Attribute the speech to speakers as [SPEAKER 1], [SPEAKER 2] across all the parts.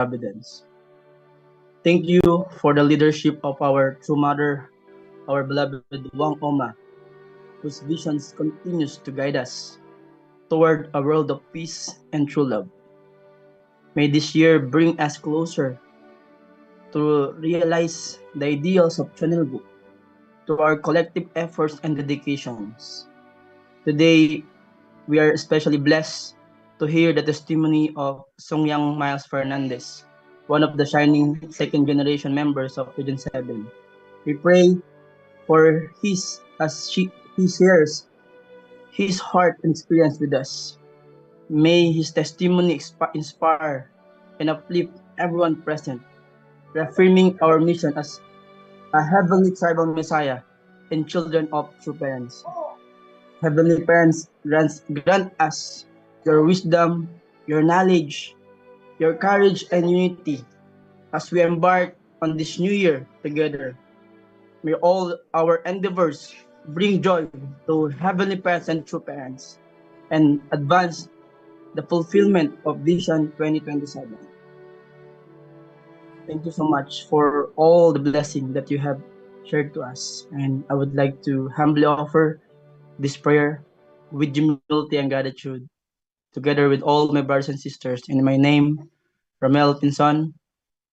[SPEAKER 1] evidence. Thank you for the leadership of our true mother, our beloved Wang Oma, whose visions continues to guide us toward a world of peace and true love. May this year bring us closer to realize the ideals of CheonBo through our collective efforts and dedications. Today, we are especially blessed to hear the testimony of Songyang Miles Fernandez, one of the shining second generation members of Region 7. We pray for his as he shares his heart and experience with us. May his testimony inspire and uplift everyone present, reaffirming our mission as a heavenly tribal Messiah and children of true parents. Heavenly Parents, grant us your wisdom, your knowledge, your courage, and unity as we embark on this new year together. May all our endeavors bring joy to Heavenly Parents and true parents and advance the fulfillment of Vision 2027. Thank you so much for all the blessing that you have shared to us. And I would like to humbly offer this prayer with humility and gratitude, together with all my brothers and sisters. In my name, Ramel Pinson,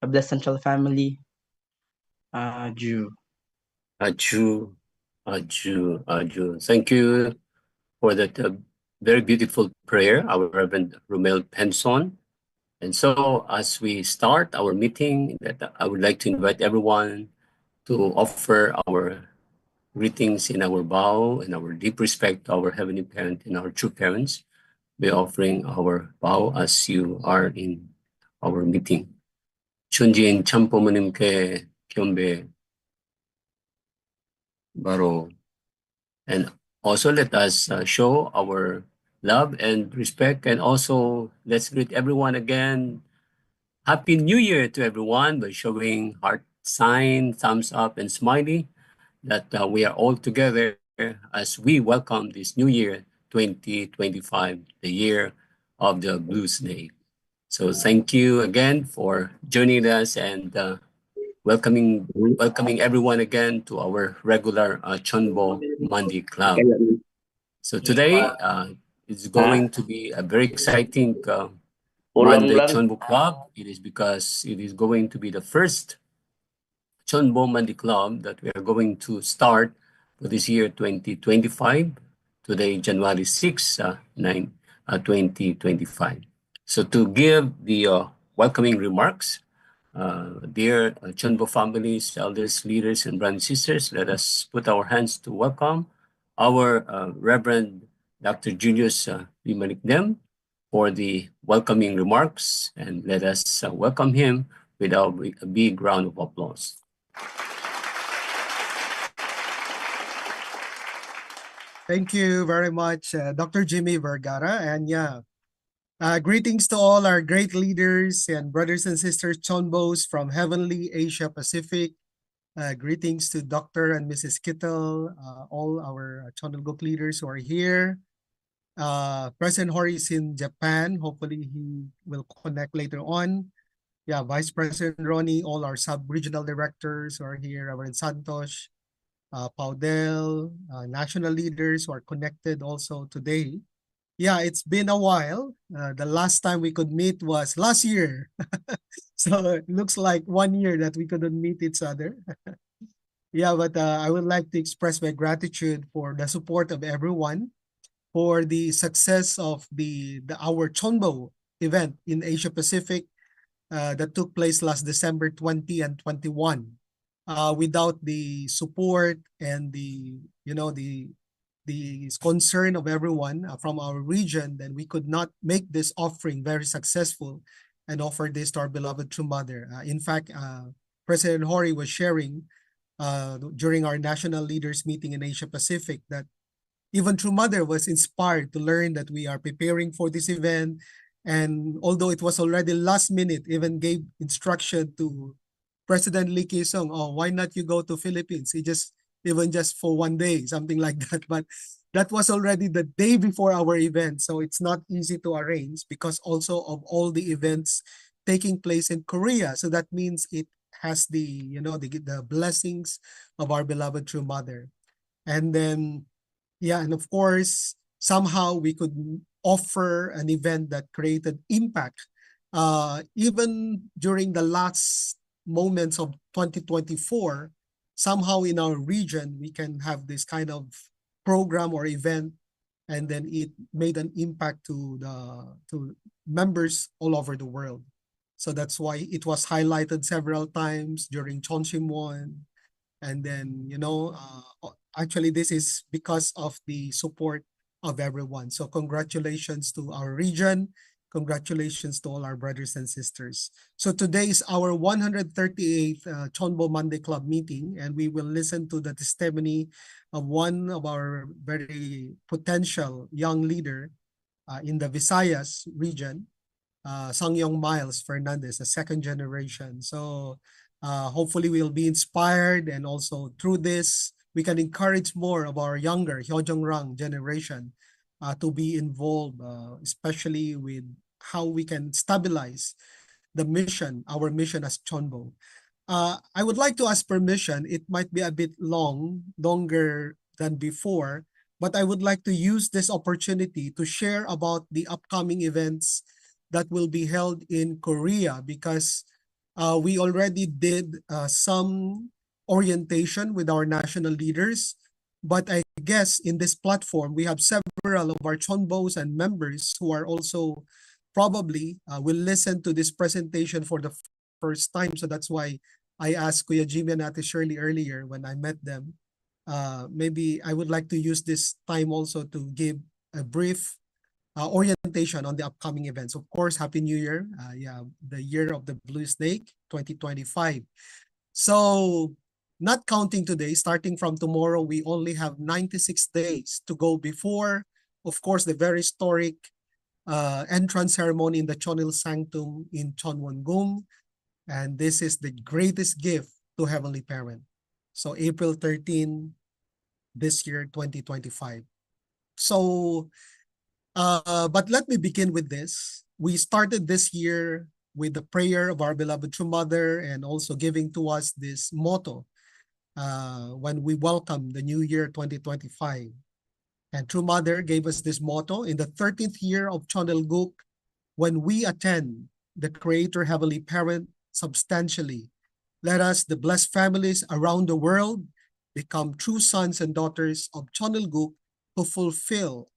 [SPEAKER 1] a blessed central family, Jew.
[SPEAKER 2] Aju, Aju. Thank you for that very beautiful prayer, our Reverend Romel Penson. And so, as we start our meeting, that I would like to invite everyone to offer our greetings in our bow and our deep respect to our Heavenly Parent and our true parents by offering our bow as you are in our meeting. 춘진 참부모님께 겸배 바로. And also let us show our love and respect, and also let's greet everyone again. Happy New Year to everyone by showing heart sign, thumbs up, and smiley that we are all together as we welcome this new year 2025, the year of the Blues Day. So thank you again for joining us and welcoming everyone again to our regular CheonBo Monday Club. So today is going to be a very exciting Monday CheonBo Club. It is because it is going to be the first CheonBo Monday Club that we are going to start for this year 2025. Today, January 6, 2025. So to give the welcoming remarks, dear CheonBo families, elders, leaders, and brothers and sisters, let us put our hands to welcome our Reverend Dr. Julius Limanikdem for the welcoming remarks, and let us welcome him with a big round of applause.
[SPEAKER 3] Thank you very much, Dr. Jimmy Vergara. And yeah, greetings to all our great leaders and brothers and sisters, CheonBos from Heavenly Asia Pacific. Greetings to Dr. and Mrs. Kittle, all our CheonBo leaders who are here. President Hori is in Japan. Hopefully he will connect later on. Yeah, Vice President Ronnie, all our sub-regional directors who are here, Reverend Santos, Paudel, national leaders who are connected also today. Yeah, it's been a while. The last time we could meet was last year. So it looks like 1 year that we couldn't meet each other. Yeah, but I would like to express my gratitude for the support of everyone, for the success of our CheonBo event in Asia Pacific that took place last December 20 and 21. Without the support and the concern of everyone from our region, then we could not make this offering very successful and offer this to our beloved True Mother. In fact, President Hori was sharing during our national leaders meeting in Asia Pacific that even True Mother was inspired to learn that we are preparing for this event. And although it was already last minute, even gave instruction to President Lee Ki-sung, oh, why not you go to Philippines? He just for 1 day, something like that. But that was already the day before our event. So it's not easy to arrange because also of all the events taking place in Korea. So that means it has the, the blessings of our beloved true mother. And then, yeah, and of course, somehow we could offer an event that created impact. Even during the last moments of 2024, somehow in our region, we can have this kind of program or event, and then it made an impact to members all over the world. So that's why it was highlighted several times during Chonsimwon. And then, actually, this is because of the support of everyone. So congratulations to our region. Congratulations to all our brothers and sisters. So today is our 138th CheonBo Monday Club meeting, and we will listen to the testimony of one of our very potential young leader in the Visayas region, Sangyong Miles Fernandez, a second generation. So hopefully we'll be inspired, and also through this, we can encourage more of our younger Rang generation to be involved, especially with how we can stabilize the mission, our mission as CheonBo. I would like to ask permission. It might be a bit longer than before, but I would like to use this opportunity to share about the upcoming events that will be held in Korea, because we already did some orientation with our national leaders. But I guess in this platform, we have several of our CheonBos and members who are also probably will listen to this presentation for the first time. So that's why I asked Kuya Jimmy and Ate Shirley earlier when I met them. Maybe I would like to use this time also to give a brief orientation on the upcoming events. Of course, Happy New Year. Yeah, the year of the Blue Snake, 2025. So not counting today, starting from tomorrow, we only have 96 days to go before, of course, the very historic entrance ceremony in the Chonil Sanctum in Cheonwon-gung. And this is the greatest gift to Heavenly Parent. So April 13 this year, 2025. So, but let me begin with this. We started this year with the prayer of our beloved True Mother, and also giving to us this motto when we welcome the new year 2025. And True Mother gave us this motto in the 13th year of Chonilguk: when we attend the Creator Heavenly Parent substantially, let us, the blessed families around the world, become true sons and daughters of Chonilguk, to fulfill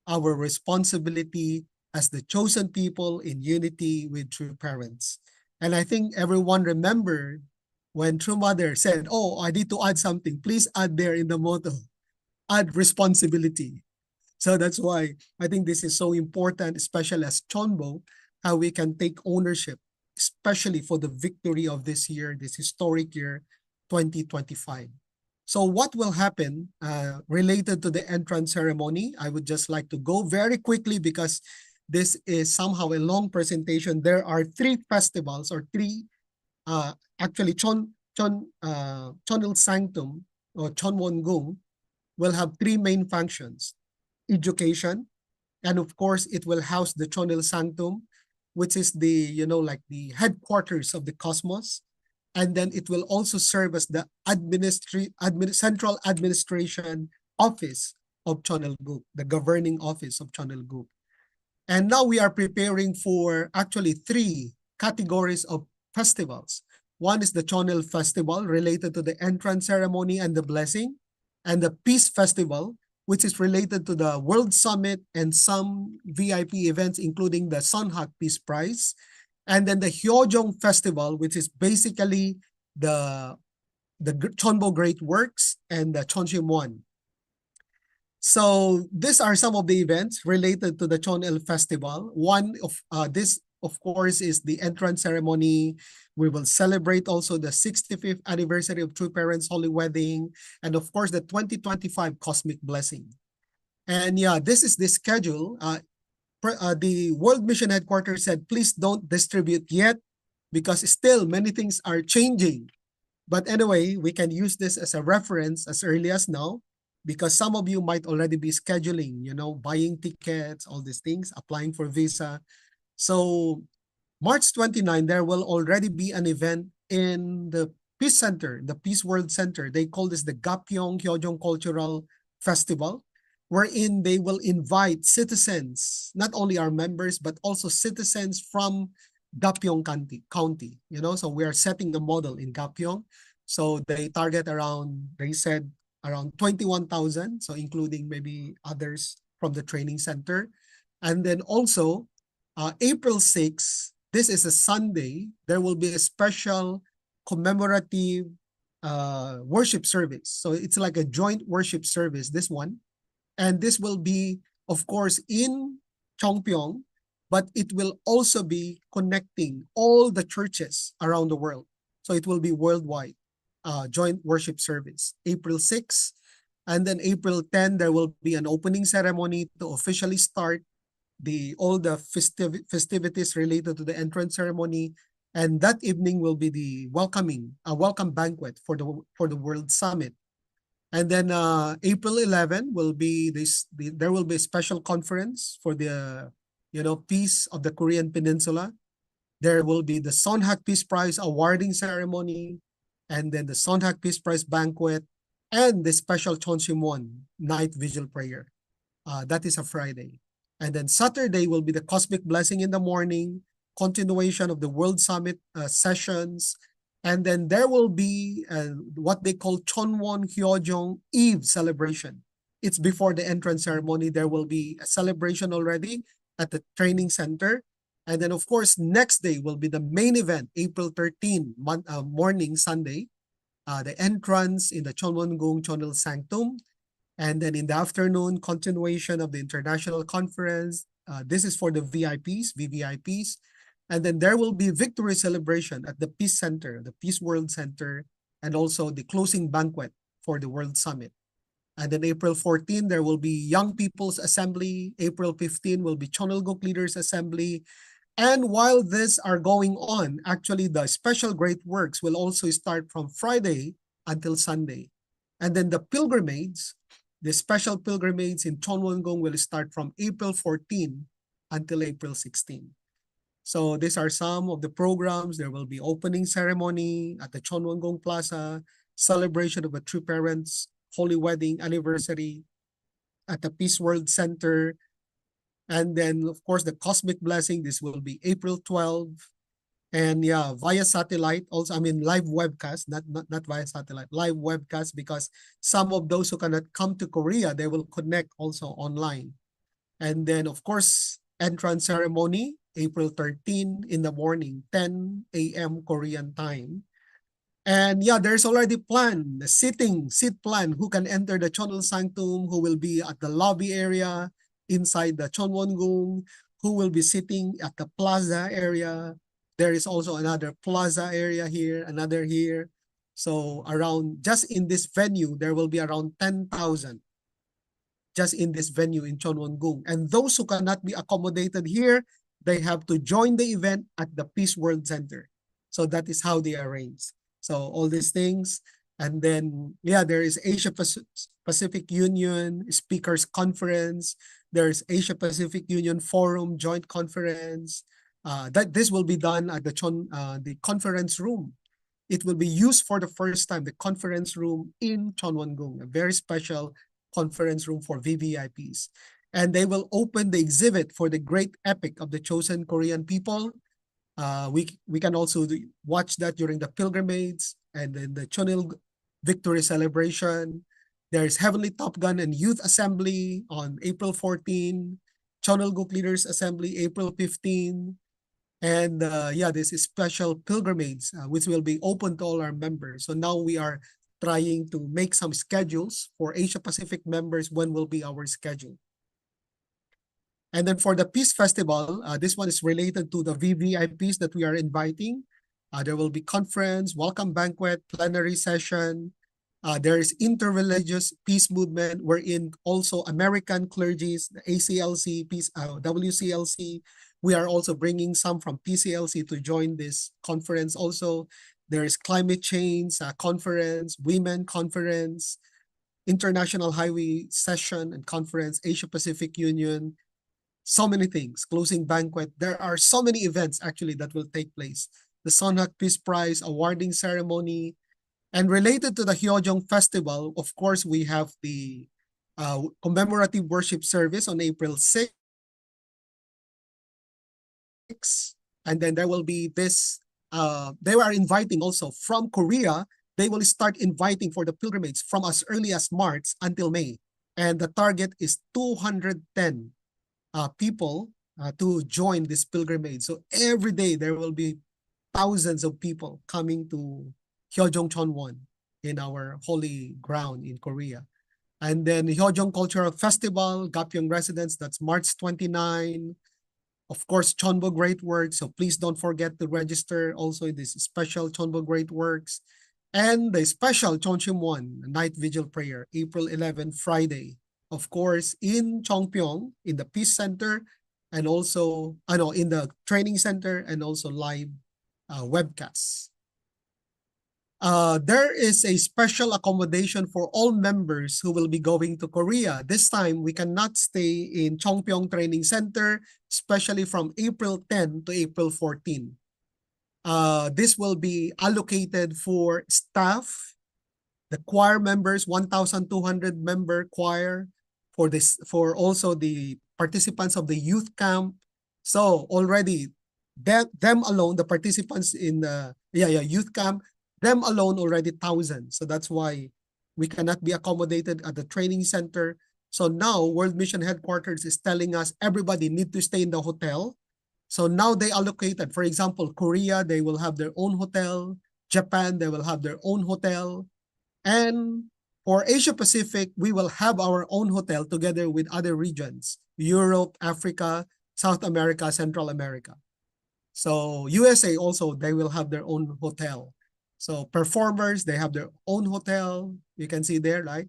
[SPEAKER 3] our responsibility as the chosen people in unity with true parents. And I think everyone remembered when True Mother said, "Oh, I need to add something. Please add there in the motto, add responsibility." So that's why I think this is so important, especially as CheonBo, how we can take ownership, especially for the victory of this year, this historic year, 2025. So what will happen related to the entrance ceremony? I would just like to go very quickly, because this is somehow a long presentation. There are three festivals, or three, actually Chonil Sanctum or Cheonwon-gung will have three main functions: education, and of course it will house the Chonil Sanctum, which is the, like the headquarters of the cosmos. And then it will also serve as the central administration office of Chonilguk, the governing office of Chonilguk. And now we are preparing for actually three categories of festivals. One is the Chonil Festival, related to the entrance ceremony and the blessing, and the Peace Festival, which is related to the World Summit and some VIP events, including the Sunhak Peace Prize. And then the Hyojong Festival, which is basically the CheonBo Great Works and the Cheonsimwon. So these are some of the events related to the Chonil Festival. One of this, of course, is the entrance ceremony. We will celebrate also the 65th anniversary of True Parents Holy Wedding, and of course the 2025 Cosmic Blessing. And yeah, this is the schedule. The World Mission Headquarters said, please don't distribute yet, because still many things are changing. But anyway, we can use this as a reference as early as now, because some of you might already be scheduling, buying tickets, all these things, applying for visa. So March 29, there will already be an event in the Peace Center, the Peace World Center. They call this the Gapyeong Hyojong Cultural Festival, wherein they will invite citizens, not only our members, but also citizens from Gapyeong County. So we are setting a model in Gapyeong. So they target around, they said around 21,000, so including maybe others from the training center. And then also, April 6th, this is a Sunday, there will be a special commemorative worship service. So it's like a joint worship service, this one. And this will be, of course, in Chongpyeong, but it will also be connecting all the churches around the world. So it will be worldwide joint worship service, April 6th. And then April 10, there will be an opening ceremony to officially start all the festivities related to the entrance ceremony. And that evening will be the welcome banquet for the World Summit. And then April 11 will be there will be a special conference for the peace of the Korean Peninsula. There will be the Sonhak Peace Prize awarding ceremony, and then the Sonhak Peace Prize banquet, and the special Chonsimwon night vigil prayer. That is a Friday. And then Saturday will be the Cosmic Blessing in the morning, continuation of the World Summit sessions. And then there will be what they call Chonwon Hyojong Eve celebration. It's before the entrance ceremony. There will be a celebration already at the training center. And then, of course, next day will be the main event, April 13, morning, Sunday, the entrance in the Chonwon-gung Chonil Sanctum. And then in the afternoon, continuation of the international conference. This is for the VIPs, VVIPs. And then there will be victory celebration at the Peace Center, the Peace World Center, and also the closing banquet for the World Summit. And then April 14, there will be Young People's Assembly. April 15 will be Chonilguk Leaders Assembly. And while these are going on, actually the special great works will also start from Friday until Sunday. And then the pilgrimage, the special pilgrimage in Chonwon-gung will start from April 14 until April 16. So these are some of the programs. There will be opening ceremony at the Chonwon-gung Plaza, celebration of a True Parents Holy Wedding Anniversary at the Peace World Center. And then, of course, the Cosmic Blessing. This will be April 12. And yeah, via satellite also, I mean, live webcast, not via satellite, live webcast, because some of those who cannot come to Korea, they will connect also online. And then, of course, entrance ceremony, April 13 in the morning, 10 a.m. Korean time. And yeah, there's already plan, the seat plan, who can enter the Chonil Sanctum, who will be at the lobby area inside the Chonwon-gung, who will be sitting at the plaza area. There is also another plaza area here, another here. So around, just in this venue, there will be around 10,000 just in this venue in Chonwon-gung. And those who cannot be accommodated here, they have to join the event at the Peace World Center. So that is how they arrange. So all these things. And then, yeah, there is Asia Pacific Union Speakers Conference. There's Asia Pacific Union Forum Joint Conference. This will be done at the conference room. It will be used for the first time, the conference room in Chonwon-gung, a very special conference room for VVIPs. And they will open the exhibit for the great epic of the chosen Korean people. We can also watch that during the pilgrimage and then the Chonil Victory Celebration. There's Heavenly Top Gun and Youth Assembly on April 14, Chonilguk Leaders Assembly April 15, and yeah, this is special pilgrimage, which will be open to all our members. So now we are trying to make some schedules for Asia Pacific members. When will be our schedule? And then for the Peace Festival, this one is related to the VVIPs that we are inviting. There will be conference, welcome banquet, plenary session. There is interreligious peace movement, wherein also American clergies, the ACLC, peace, WCLC. We are also bringing some from PCLC to join this conference also. There is climate change conference, women conference, international highway session and conference, Asia Pacific Union, so many things, closing banquet. There are so many events actually that will take place. The Sonhat Peace Prize awarding ceremony, and related to the Hyojong Festival, of course, we have the commemorative worship service on April 6th. And then there will be this, they are inviting also from Korea. They will start inviting for the pilgrimage from as early as March until May. And the target is 210 people to join this pilgrimage. So every day there will be thousands of people coming to Hyojong Chonwon in our holy ground in Korea. And then Hyojong Cultural Festival, Gapyeong Residence, that's March 29. Of course, CheonBo Great Works. So please don't forget to register also in this special CheonBo Great Works. And the special Cheonshimwon Night Vigil Prayer, April 11, Friday. Of course, in Chongpyeong, in the Peace Center, and also in the training center, and also live webcasts. There is a special accommodation for all members who will be going to Korea. This time, we cannot stay in Chongpyeong Training Center, especially from April 10 to April 14. This will be allocated for staff, the choir members, 1,200 member choir, for also the participants of the youth camp. So already them alone, the participants in the youth camp, them alone already 1,000. So that's why we cannot be accommodated at the training center. So now World Mission Headquarters is telling us everybody need to stay in the hotel. So now they allocated, for example, Korea, they will have their own hotel. Japan, they will have their own hotel. And for Asia Pacific, we will have our own hotel together with other regions, Europe, Africa, South America, Central America. So USA also, they will have their own hotel. So performers, they have their own hotel. You can see there, right?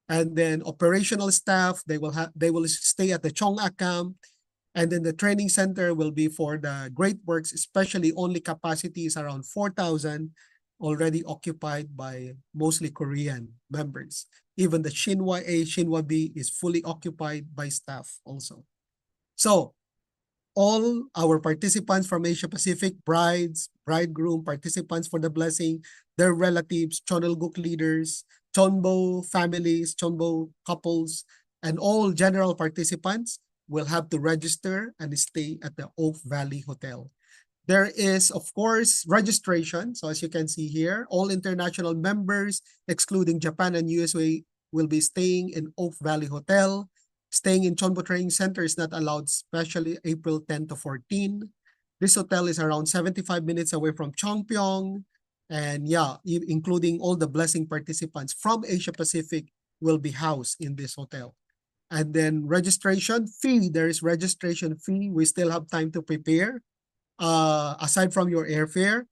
[SPEAKER 3] And then operational staff, they will stay at the Chong'a camp. And then the training center will be for the Great Works, especially only capacity is around 4,000, already occupied by mostly Korean members. Even the Shinhwa A, Shinhwa B is fully occupied by staff also. So all our participants from Asia Pacific, brides, bridegroom, participants for the blessing, their relatives, Chonilguk leaders, CheonBo families, CheonBo couples, and all general participants will have to register and stay at the Oak Valley Hotel. There is, of course, registration. So as you can see here, all international members, excluding Japan and USA, will be staying in Oak Valley Hotel. Staying in CheonBo Training Center is not allowed, especially April 10 to 14. This hotel is around 75 minutes away from Chongpyeong. And including all the blessing participants from Asia Pacific will be housed in this hotel. And then registration fee, there is registration fee. We still have time to prepare. Aside from your airfare,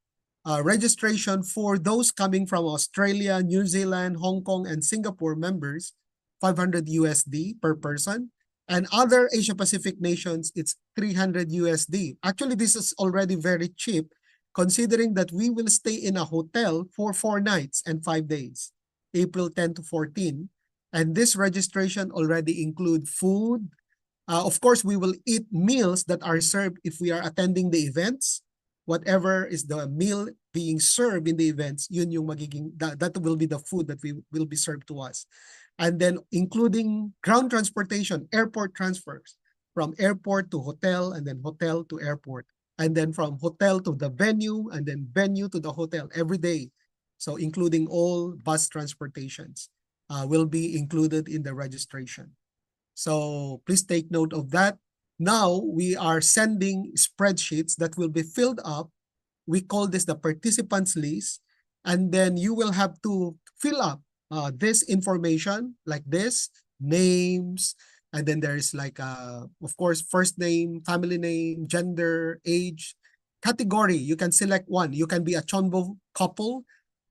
[SPEAKER 3] registration for those coming from Australia, New Zealand, Hong Kong, and Singapore members, 500 USD per person. And other Asia Pacific nations, it's 300 USD. Actually, this is already very cheap considering that we will stay in a hotel for 4 nights and 5 days, April 10 to 14. And this registration already include food. Of course, we will eat meals that are served if we are attending the events. Whatever is the meal being served in the events, yun yung that will be the food that will be served to us. And then including ground transportation, airport transfers from airport to hotel, and then hotel to airport, and then from hotel to the venue, and then venue to the hotel every day. So including all bus transportations will be included in the registration. So please take note of that. Now we are sending spreadsheets that will be filled up. We call this the participants list. And then you will have to fill up this information like this, names, and then there is like, of course, first name, family name, gender, age, category. You can select one. You can be a CheonBo couple.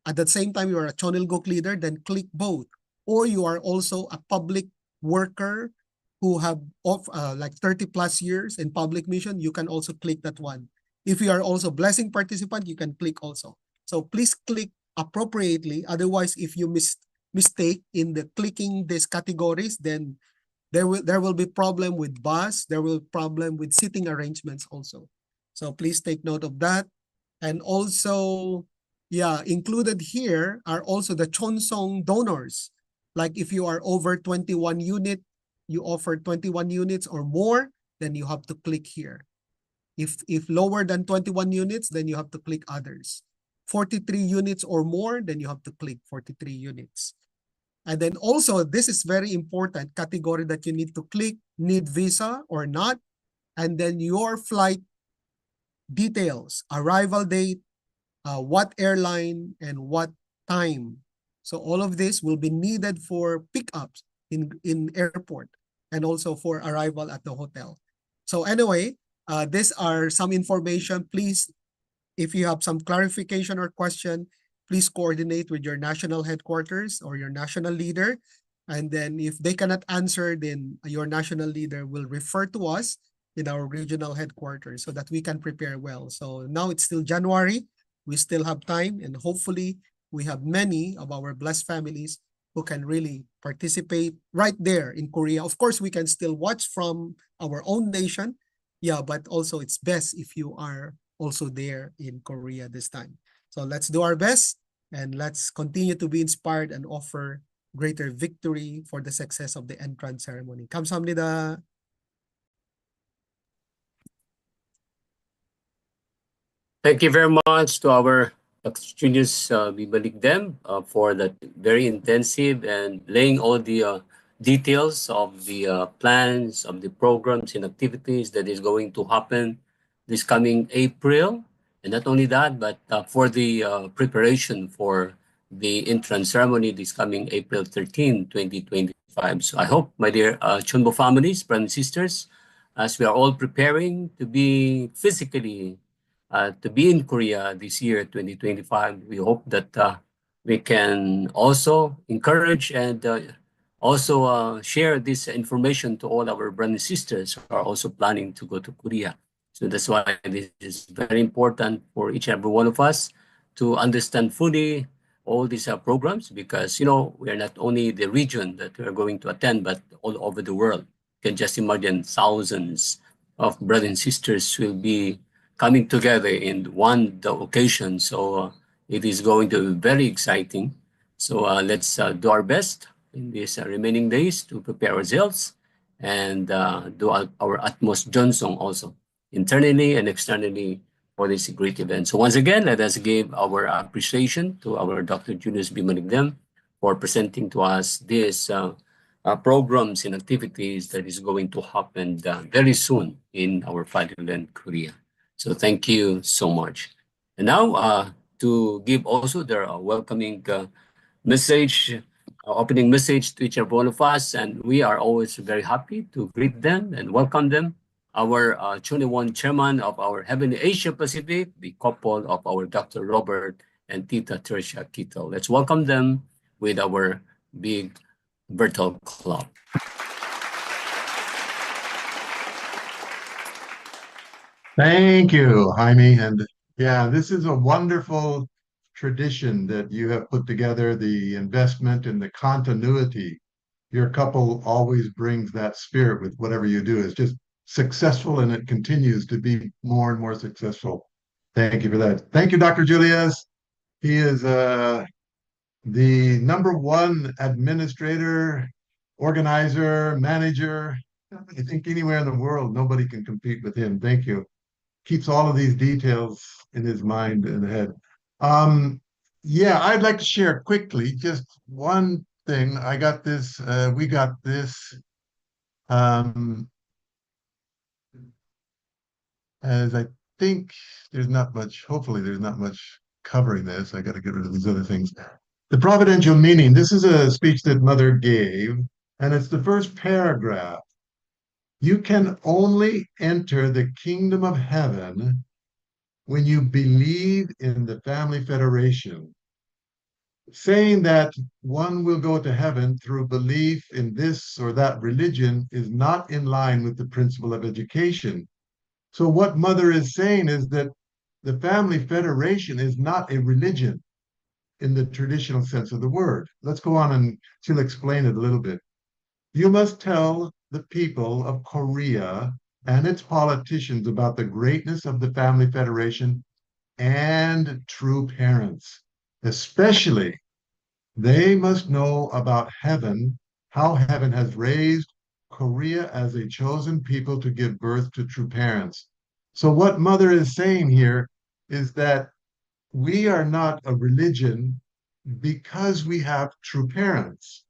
[SPEAKER 3] At the same time, you are a Chonilguk leader, then click both. Or you are also a public worker who have like 30 plus years in public mission, you can also click that one. If you are also blessing participant, you can click also. So please click appropriately. Otherwise, if you mistake in the clicking these categories, then There will be problem with bus. There will problem with seating arrangements also. So please take note of that. And also, yeah, included here are also the Chonsong donors. Like if you are over 21 unit, you offer 21 units or more, then you have to click here. If lower than 21 units, then you have to click others. 43 units or more, then you have to click 43 units. And then also, this is very important category that you need to click, need visa or not. And then your flight details, arrival date, what airline, and what time. So all of this will be needed for pickups in airport and also for arrival at the hotel. So anyway, these are some information. Please, if you have some clarification or question, please coordinate with your national headquarters or your national leader. And then if they cannot answer, then your national leader will refer to us in our regional headquarters so that we can prepare well. So now it's still January. We still have time, and hopefully we have many of our blessed families who can really participate right there in Korea. Of course, we can still watch from our own nation. Yeah, but also it's best if you are also there in Korea this time. So let's do our best and let's continue to be inspired and offer greater victory for the success of the entrance ceremony. 감사합니다.
[SPEAKER 2] Thank you very much to our Junius Bibalik them for that very intensive and laying all the details of the plans of the programs and activities that is going to happen this coming April. And not only that, but for the preparation for the entrance ceremony this coming April 13, 2025. So I hope, my dear CheonBo families, brothers and sisters, as we are all preparing to be physically to be in Korea this year, 2025. We hope that we can also encourage and also share this information to all our brothers and sisters who are also planning to go to Korea. So that's why this is very important for each and every one of us to understand fully all these programs, because we are not only the region that we are going to attend, but all over the world. You can just imagine thousands of brothers and sisters will be coming together in one the occasion. So it is going to be very exciting. So let's do our best in these remaining days to prepare ourselves and do our utmost Johnson also, internally and externally, for this great event. So once again, let us give our appreciation to our Dr. Julius B. Manigdem for presenting to us these programs and activities that is going to happen very soon in our fatherland, Korea. So thank you so much. And now to give also their welcoming message, opening message to each and one of us. And we are always very happy to greet them and welcome them. Our 21 chairman of our Heavenly Asia Pacific, the couple of our Dr. Robert and Tita Tertia Quito. Let's welcome them with our big virtual club.
[SPEAKER 4] Thank you, Jaime. And yeah, this is a wonderful tradition that you have put together, the investment and the continuity. Your couple always brings that spirit with whatever you do. It's just successful and it continues to be more and more successful. Thank you for that. Thank you, Dr. Julius. He is the number one administrator, organizer, manager. I think anywhere in the world, nobody can compete with him. Thank you. Keeps all of these details in his mind and head. Yeah, I'd like to share quickly just one thing. I got this, we got this, as I think there's not much, hopefully there's not much covering this. I got to get rid of these other things. The providential meaning. This is a speech that Mother gave, and it's the first paragraph. You can only enter the kingdom of heaven when you believe in the family federation. Saying that one will go to heaven through belief in this or that religion is not in line with the principle of education. So what Mother is saying is that the family federation is not a religion in the traditional sense of the word. Let's go on and she'll explain it a little bit. You must tell the people of Korea and its politicians about the greatness of the Family Federation and true parents. Especially, they must know about heaven, how heaven has raised Korea as a chosen people to give birth to true parents. So, what Mother is saying here is that we are not a religion because we have true parents.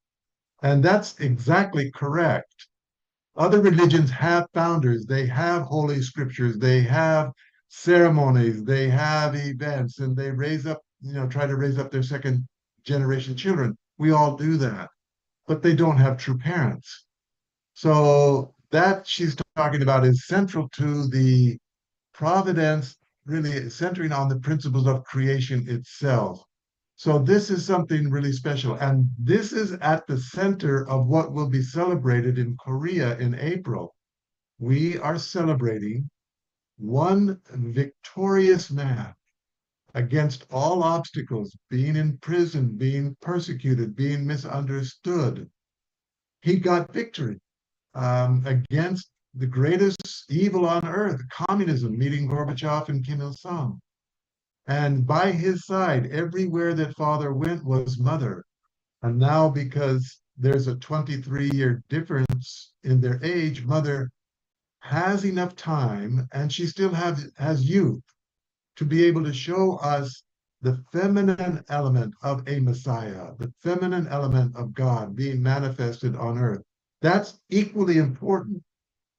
[SPEAKER 4] And that's exactly correct. Other religions have founders, they have holy scriptures, they have ceremonies, they have events, and they raise up, try to raise up their second generation children. We all do that, but they don't have true parents. So that she's talking about is central to the providence, really centering on the principles of creation itself. So this is something really special. And this is at the center of what will be celebrated in Korea in April. We are celebrating one victorious man against all obstacles, being in prison, being persecuted, being misunderstood. He got victory against the greatest evil on earth, communism, meeting Gorbachev and Kim Il sung. And by his side, everywhere that father went was mother. And now, because there's a 23-year difference in their age, mother has enough time and she still has youth to be able to show us the feminine element of a Messiah, the feminine element of God being manifested on earth. That's equally important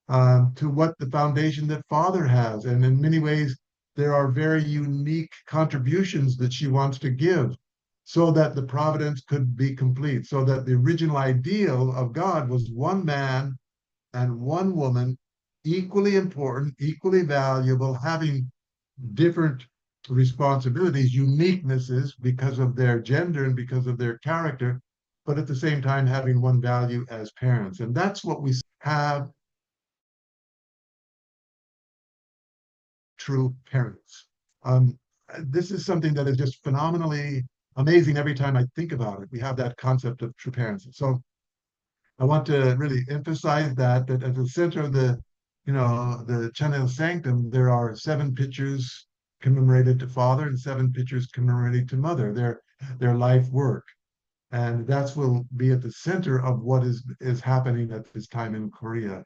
[SPEAKER 4] to what the foundation that Father has. And in many ways, there are very unique contributions that she wants to give so that the providence could be complete, so that the original ideal of God was one man and one woman, equally important, equally valuable, having different responsibilities, uniquenesses because of their gender and because of their character, but at the same time having one value as parents. And that's what we have true parents. This is something that is just phenomenally amazing every time I think about it. We have that concept of true parents. So I want to really emphasize that at the center of the Chanel Sanctum, there are 7 pictures commemorated to father and 7 pictures commemorated to mother, their life work. And that's will be at the center of what is happening at this time in Korea.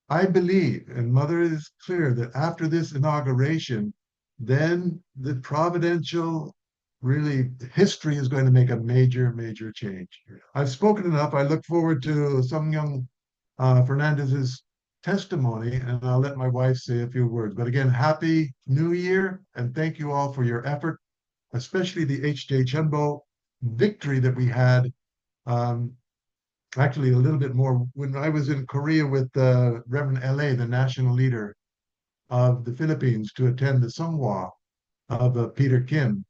[SPEAKER 4] I believe, and Mother is clear, that after this inauguration, then the providential, really, history is going to make a major, major change. I've spoken enough. I look forward to Young Fernandez's testimony, and I'll let my wife say a few words. But again, Happy New Year, and thank you all for your effort, especially the HJ CheonBo victory that we had. Um, Actually a little bit more when I was in Korea with Reverend L.A., the national leader of the Philippines, to attend the Sungwa of Peter Kim.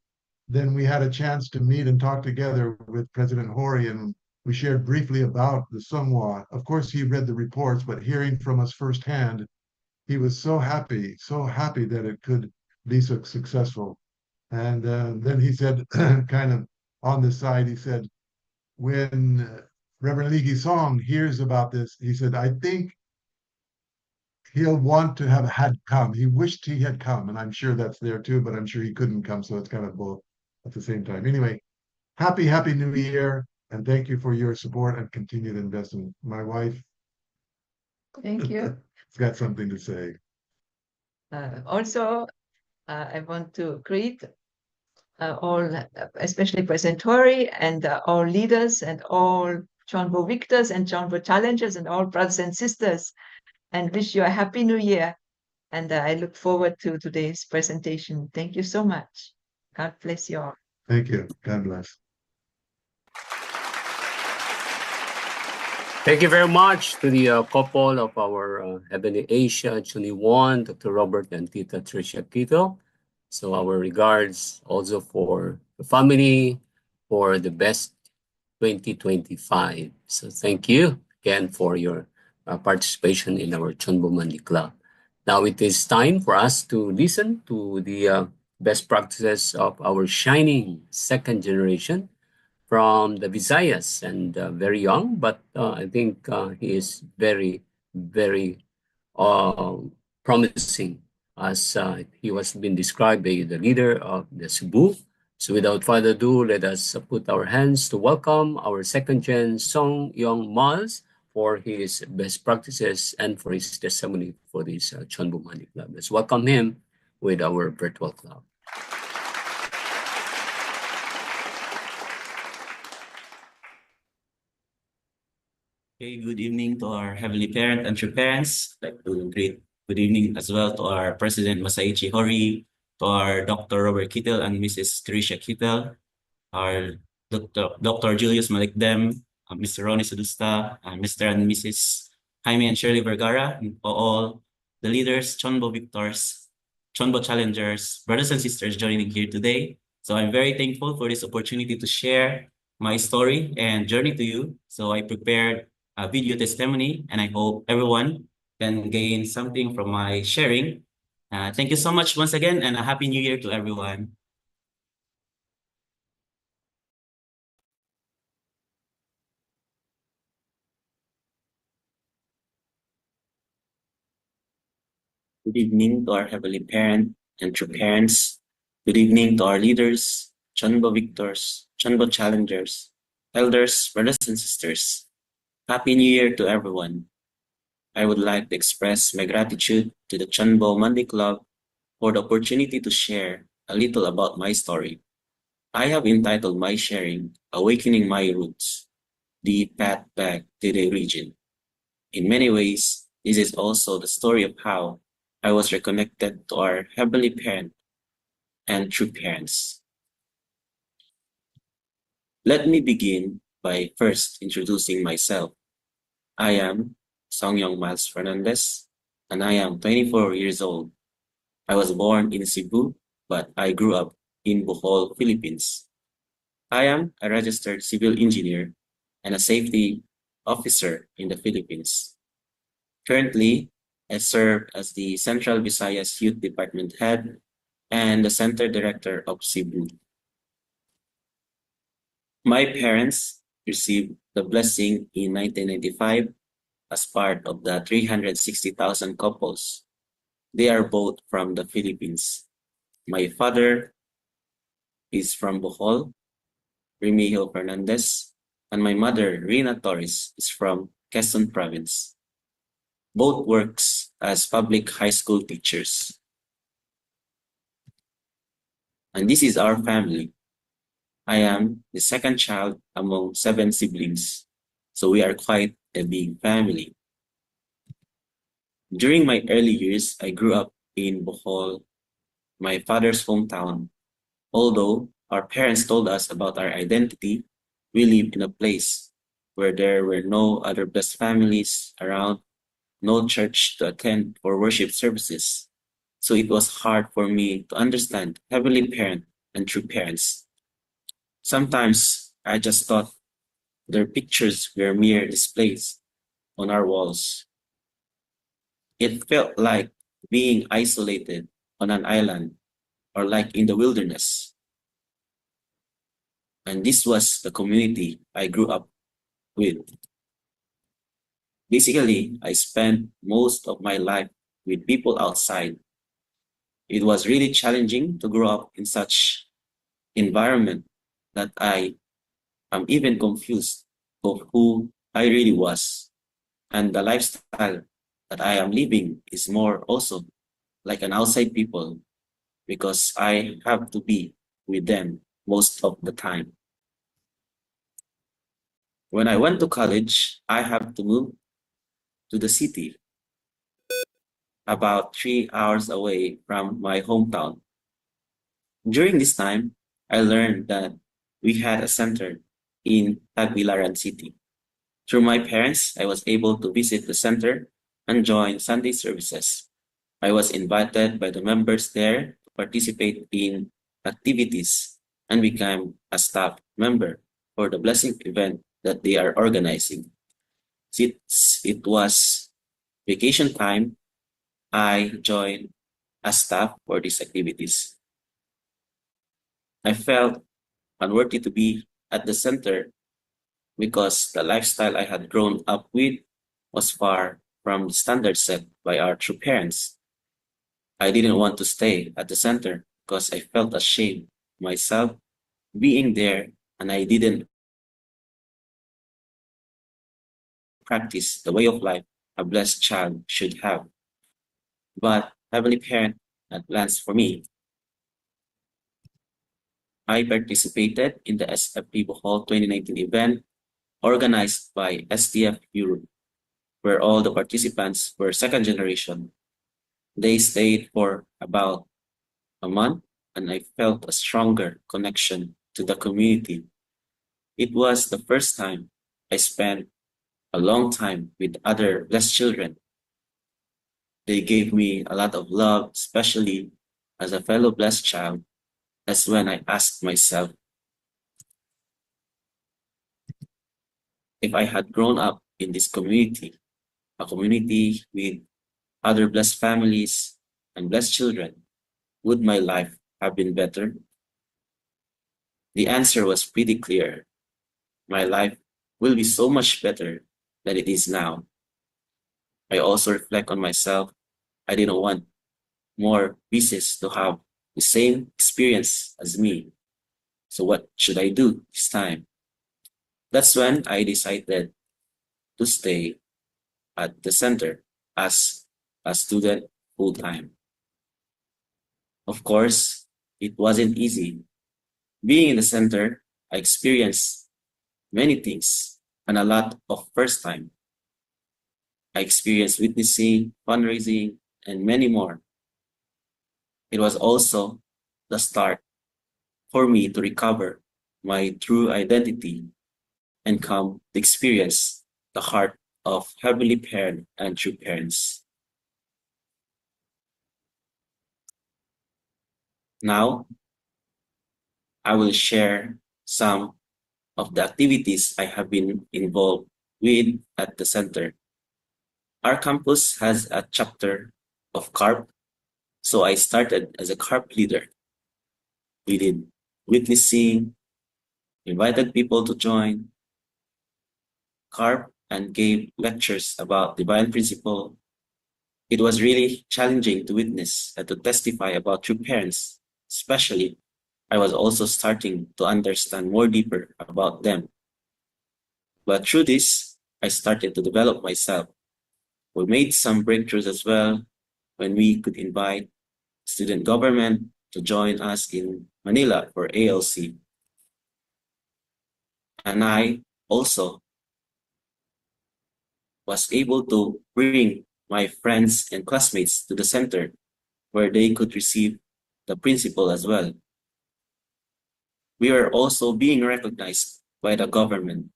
[SPEAKER 4] Then we had a chance to meet and talk together with President Hori, and we shared briefly about the Sungwa. Of course, he read the reports, but hearing from us firsthand, he was so happy that it could be so successful. And then he said, kind of on the side, he said, when Reverend Lee Gi-song hears about this, he said, I think he'll want to have had come. He wished he had come, and I'm sure that's there too, but I'm sure he couldn't come, so it's kind of both at the same time. Anyway, happy New Year, and thank you for your support and continued investment. My wife
[SPEAKER 5] Thank you.
[SPEAKER 4] has got something to say.
[SPEAKER 5] Also, I want to greet all, especially President Tori and all leaders and all CheonBo victors and CheonBo challengers and all brothers and sisters, and wish you a happy new year. And I look forward to today's presentation. Thank you so much. God bless you all.
[SPEAKER 4] Thank you. God bless.
[SPEAKER 2] Thank you very much to the couple of our Ebony Asia, Chuni Won, Dr. Robert and Tita Tricia Quito. So our regards also for the family for the best 2025. So thank you again for your participation in our CheonBo Money Club. Now it is time for us to listen to the best practices of our shining second generation from the Visayas, and very young, but I think he is very very promising as he was being described by the leader of the Cebu. So without further ado, let us put our hands to welcome our second gen Song Yong Miles for his best practices and for his testimony for this CheonBo Money Club. Let's welcome him with our virtual club.
[SPEAKER 6] Okay, good evening to our heavenly parent and true parents. Like to great good evening as well to our President Masaichi Hori, to our Dr. Robert Kittel and Mrs. Tricia Kittel, our Dr. Julius Malikdem, Mr. Ronnie Sudusta, Mr. and Mrs. Jaime and Shirley Vergara, and to all the leaders, CheonBo victors, CheonBo challengers, brothers and sisters joining here today. So I'm very thankful for this opportunity to share my story and journey to you. So I prepared a video testimony, and I hope everyone can gain something from my sharing. Thank you so much once again, and a Happy New Year to everyone. Good evening to our heavenly parent and true parents. Good evening to our leaders, CheonBo victors, CheonBo challengers, elders, brothers and sisters. Happy New Year to everyone. I would like to express my gratitude to the CheonBo Monday Club for the opportunity to share a little about my story. I have entitled my sharing Awakening My Roots, the path back to the region. In many ways, this is also the story of how I was reconnected to our Heavenly Parent and true parents. Let me begin by first introducing myself. I am Songyong Miles Fernandez, and I am 24 years old. I was born in Cebu, but I grew up in Bohol, Philippines. I am a registered civil engineer and a safety officer in the Philippines. Currently, I serve as the Central Visayas Youth Department Head and the Center Director of Cebu. My parents received the blessing in 1995 as part of the 360,000 couples. They are both from the Philippines. My father is from Bohol, Remigio Fernandez, and my mother, Rina Torres, is from Quezon Province. Both works as public high school teachers. And this is our family. I am the second child among 7 siblings, so we are quite a big family. During my early years, I grew up in Bohol, my father's hometown. Although our parents told us about our identity, we lived in a place where there were no other blessed families around, no church to attend for worship services. So it was hard for me to understand Heavenly Parent and true parents. Sometimes I just thought their pictures were mere displays on our walls. It felt like being isolated on an island or like in the wilderness. And this was the community I grew up with. Basically, I spent most of my life with people outside. It was really challenging to grow up in such environment that I am even confused of who I really was. And the lifestyle that I am living is more also like an outside people because I have to be with them most of the time. When I went to college, I have to move to the city about 3 hours away from my hometown. During this time, I learned that we had a center in Tagbilaran City. Through my parents, I was able to visit the center and join Sunday services. I was invited by the members there to participate in activities and became a staff member for the blessing event that they are organizing. Since it was vacation time, I joined as staff for these activities. I felt unworthy to be at the center because the lifestyle I had grown up with was far from the standards set by our true parents. I didn't want to stay at the center because I felt ashamed myself being there, and I didn't practice the way of life a blessed child should have. But Heavenly Parent had plans for me. I participated in the SFP Bohol 2019 event organized by STF Europe, where all the participants were second generation. They stayed for about a month, and I felt a stronger connection to the community. It was the first time I spent a long time with other blessed children. They gave me a lot of love, especially as a fellow blessed child. That's when I asked myself if I had grown up in this community, a community with other blessed families and blessed children, would my life have been better? The answer was pretty clear. My life will be so much better than it is now. I also reflect on myself. I didn't want more pieces to have the same experience as me. So what should I do this time? That's when I decided to stay at the center as a student full time. Of course, it wasn't easy. Being in the center, I experienced many things and a lot of first time. I experienced witnessing, fundraising, and many more. It was also the start for me to recover my true identity and come to experience the heart of Heavenly Parent and true parents. Now, I will share some of the activities I have been involved with at the center. Our campus has a chapter of CARP, so I started as a CARP leader. We did witnessing, invited people to join CARP, and gave lectures about divine principle. It was really challenging to witness and to testify about true parents, especially I was also starting to understand more deeper about them. But through this, I started to develop myself. We made some breakthroughs as well when we could invite student government to join us in Manila for ALC. And I also was able to bring my friends and classmates to the center where they could receive the principal as well. We are also being recognized by the government.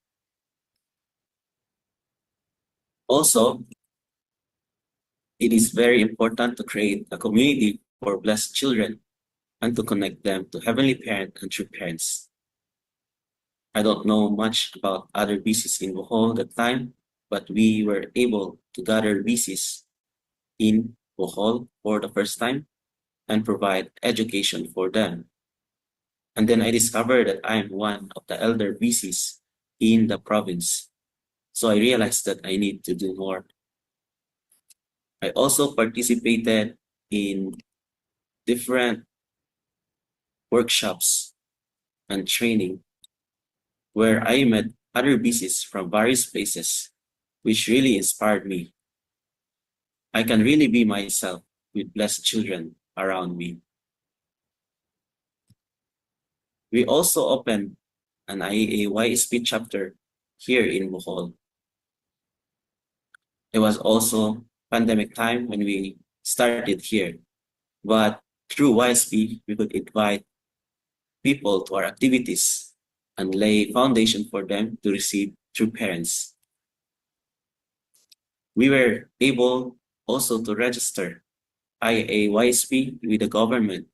[SPEAKER 6] Also, it is very important to create a community for blessed children and to connect them to Heavenly Parent and true parents. I don't know much about other BCs in Bohol that time, but we were able to gather BCs in Bohol for the first time and provide education for them. And then I discovered that I am one of the elder BCs in the province. So I realized that I need to do more. I also participated in different workshops and training where I met other BCs from various places, which really inspired me. I can really be myself with blessed children around me. We also opened an IAA YSP chapter here in Bohol. It was also pandemic time when we started here, but through YSP, we could invite people to our activities and lay foundation for them to receive true parents. We were able also to register IAYSP with the government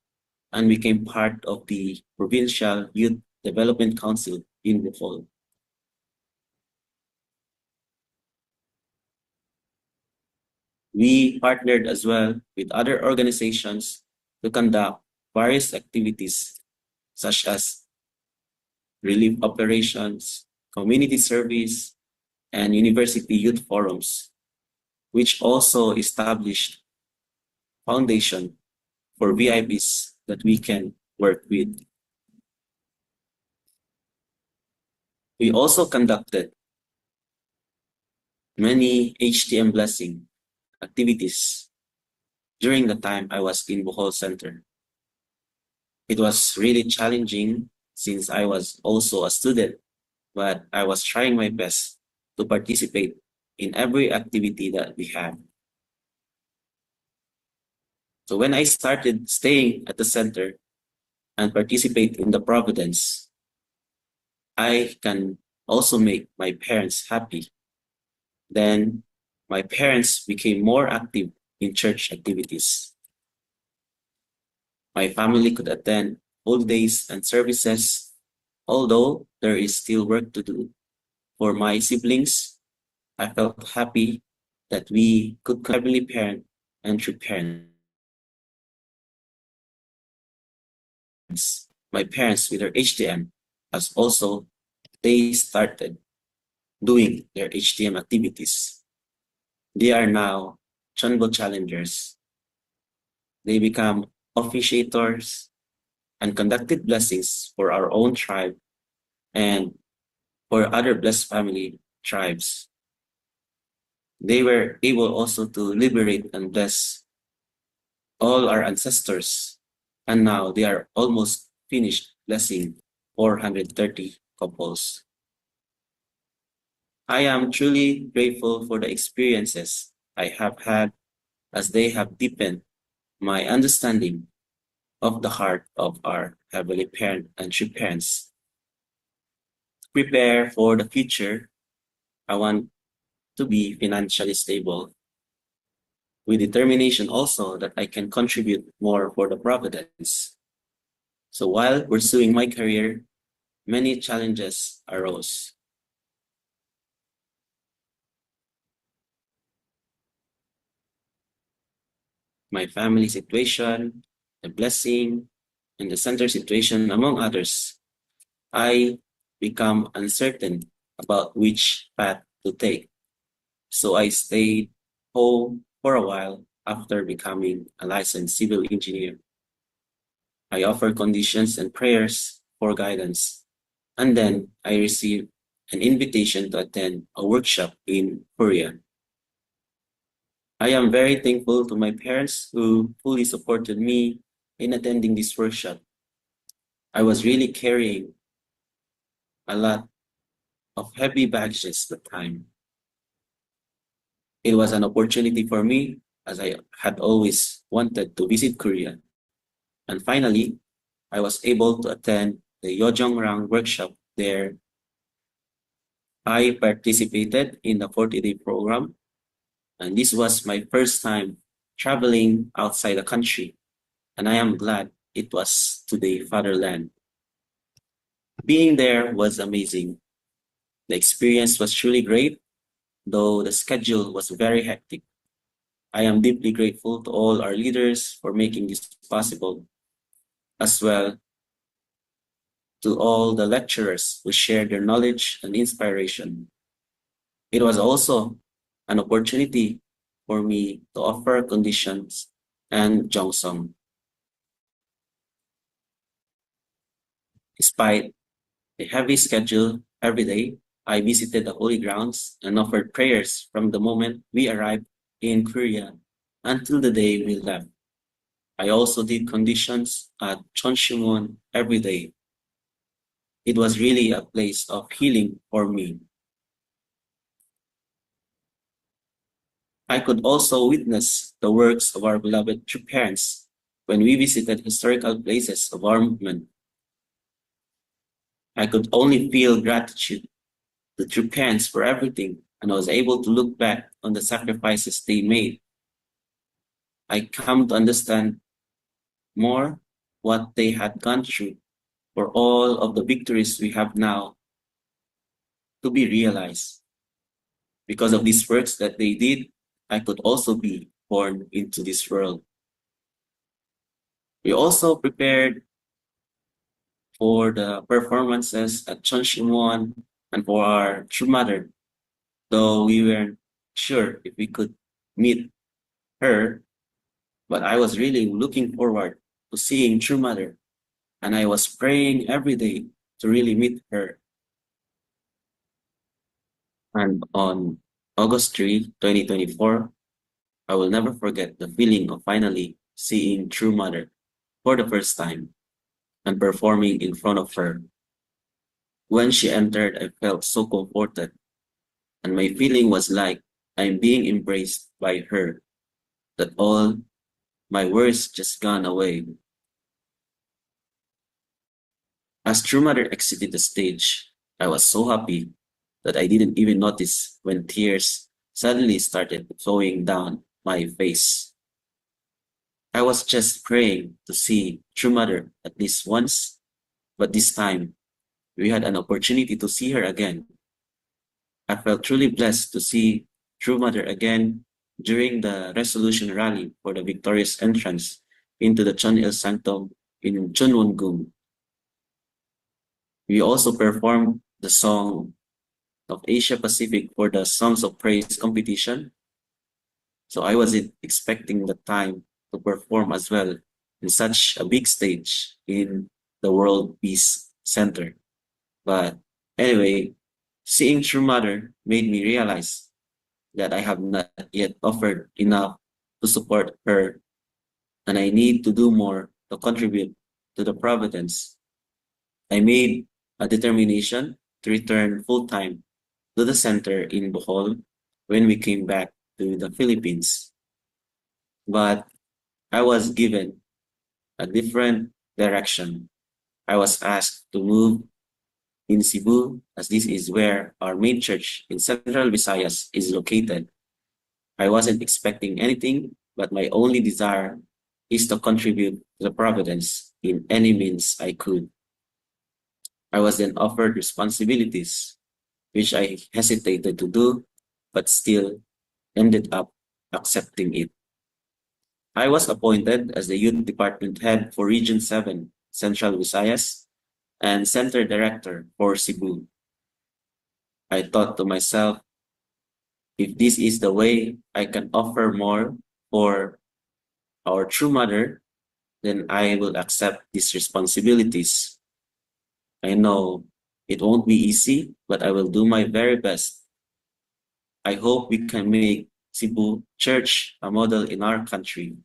[SPEAKER 6] and became part of the Provincial Youth Development Council in Bohol. We partnered as well with other organizations to conduct various activities such as relief operations, community service, and university youth forums. which also established foundation for VIPs that we can work with. We also conducted many HTM blessing activities during the time I was in Bohol Center. It was really challenging since I was also a student, but I was trying my best to participate in every activity that we had. So when I started staying at the center and participate in the Providence, I can also make my parents happy. Then my parents became more active in church activities. My family could attend holidays and services, although there is still work to do. For my siblings, I felt happy that we could heavenly parent and true parents. My parents with their HTM, as also they started doing their HTM activities. They are now CheonBo challengers. They become officiators and conducted blessings for our own tribe and for other blessed family tribes. They were able also to liberate and bless all our ancestors, and now they are almost finished blessing 430 couples. I am truly grateful for the experiences I have had as they have deepened my understanding of the heart of our Heavenly Parent and true parents. To prepare for the future, I want to be financially stable with determination also that I can contribute more for the Providence. So while pursuing my career, many challenges arose. My family situation, the blessing, and the center situation, among others, I become uncertain about which path to take. So I stayed home for a while after becoming a licensed civil engineer. I offered conditions and prayers for guidance, and then I received an invitation to attend a workshop in Korea. I am very thankful to my parents who fully supported me in attending this workshop. I was really carrying a lot of heavy baggage at the time. It was an opportunity for me as I had always wanted to visit Korea. And finally, I was able to attend the Yeongjong workshop there. I participated in the 40-day program, and this was my first time traveling outside the country, and I am glad it was to the fatherland. Being there was amazing. The experience was truly great, though the schedule was very hectic. I am deeply grateful to all our leaders for making this possible, as well to all the lecturers who shared their knowledge and inspiration. It was also an opportunity for me to offer conditions and Jongsong. Despite a heavy schedule every day, I visited the holy grounds and offered prayers from the moment we arrived in Korea until the day we left. I also did conditions at Chonshimon every day. It was really a place of healing for me. I could also witness the works of our beloved true parents when we visited historical places of our movement. I could only feel gratitude to true parents for everything, and I was able to look back on the sacrifices they made. I come to understand more what they had gone through for all of the victories we have now to be realized. Because of these works that they did, I could also be born into this world. We also prepared for the performances at Chonshimwon and for our true mother, though we weren't sure if we could meet her, but I was really looking forward to seeing True Mother, and I was praying every day to really meet her. And on August 3, 2024, I will never forget the feeling of finally seeing True Mother for the first time and performing in front of her. When she entered, I felt so comforted, and my feeling was like I'm being embraced by her, that all my worries just gone away. As True Mother exited the stage, I was so happy that I didn't even notice when tears suddenly started flowing down my face. I was just praying to see True Mother at least once, but this time we had an opportunity to see her again. I felt truly blessed to see True Mother again during the resolution rally for the victorious entrance into the Chon Il Sanctum in Chunwongung. We also performed the song of Asia Pacific for the Songs of Praise competition. So I wasn't expecting the time to perform as well in such a big stage in the World Peace Center. But anyway, seeing True Mother made me realize that I have not yet offered enough to support her, and I need to do more to contribute to the Providence. I made a determination to return full time to the center in Bohol when we came back to the Philippines. But I was given a different direction. I was asked to move in Cebu, as this is where our main church in Central Visayas is located. I wasn't expecting anything, but my only desire is to contribute to the Providence in any means I could. I was then offered responsibilities, which I hesitated to do, but still ended up accepting it. I was appointed as the Youth Department Head for Region 7, Central Visayas, and Center Director for Cebu. I thought to myself, if this is the way I can offer more for our true mother, then I will accept these responsibilities. I know it won't be easy, but I will do my very best. I hope we can make Cebu Church a model in our country.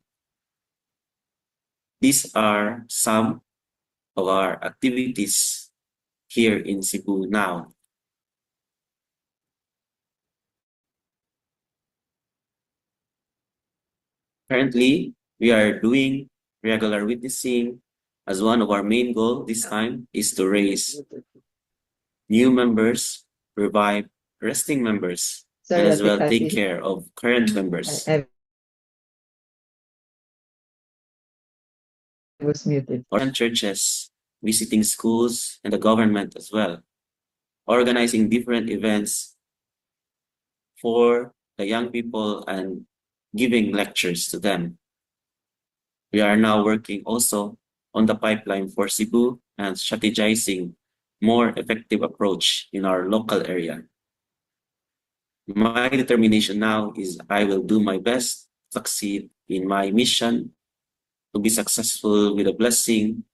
[SPEAKER 6] These are some of our activities here in Cebu now. Currently, we are doing regular witnessing as one of our main goals this time is to raise new members, revive resting members, and
[SPEAKER 5] Sorry,
[SPEAKER 6] as well
[SPEAKER 5] Ate
[SPEAKER 6] take
[SPEAKER 5] Kathy.
[SPEAKER 6] care of current members.
[SPEAKER 5] I was muted.
[SPEAKER 6] Or churches, visiting schools, and the government as well, organizing different events for the young people and giving lectures to them. We are now working also on the pipeline for Cebu and strategizing more effective approach in our local area. My determination now is I will do my best to succeed in my mission, to be successful with a blessing,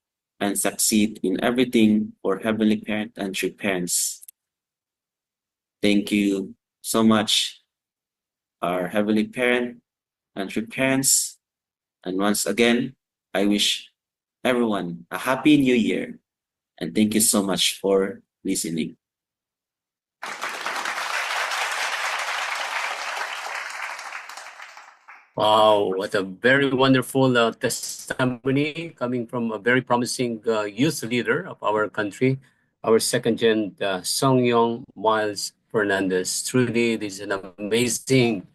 [SPEAKER 6] and succeed in everything for Heavenly Parent and True Parents. Thank you so much, our Heavenly Parent and True Parents. And once again, I wish everyone a happy new year. And thank you so much for listening.
[SPEAKER 2] Wow, what a very wonderful testimony coming from a very promising youth leader of our country, our second gen Song Yong Miles Fernandez. Truly, this is an amazing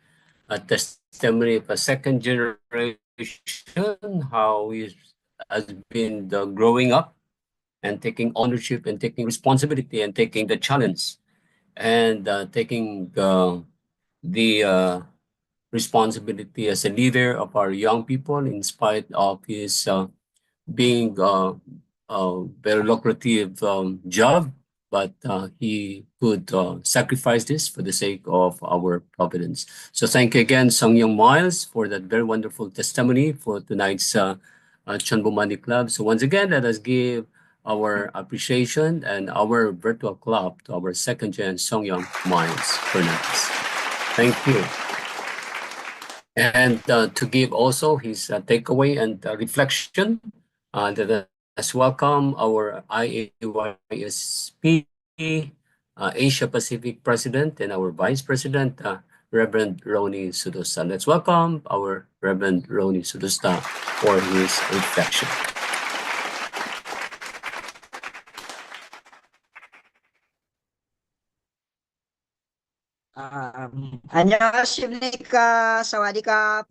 [SPEAKER 2] testimony of a second generation, how he has been growing up and taking ownership and taking responsibility and taking the challenge and taking the responsibility as a leader of our young people in spite of his being a very lucrative job. but he could sacrifice this for the sake of our providence. So thank you again, Song Young Miles, for that very wonderful testimony for tonight's CheonBo Money Club. So once again, let us give our appreciation and our virtual club to our second gen Song Young Miles Fernandez. Thank you. And to give also his takeaway and reflection, let us welcome our IAYSP Asia Pacific President and our Vice President, Reverend Roni Sudusta. Let's welcome our Reverend Roni Sudusta for his reflection.
[SPEAKER 7] Annyeonghaseyo, Sawadee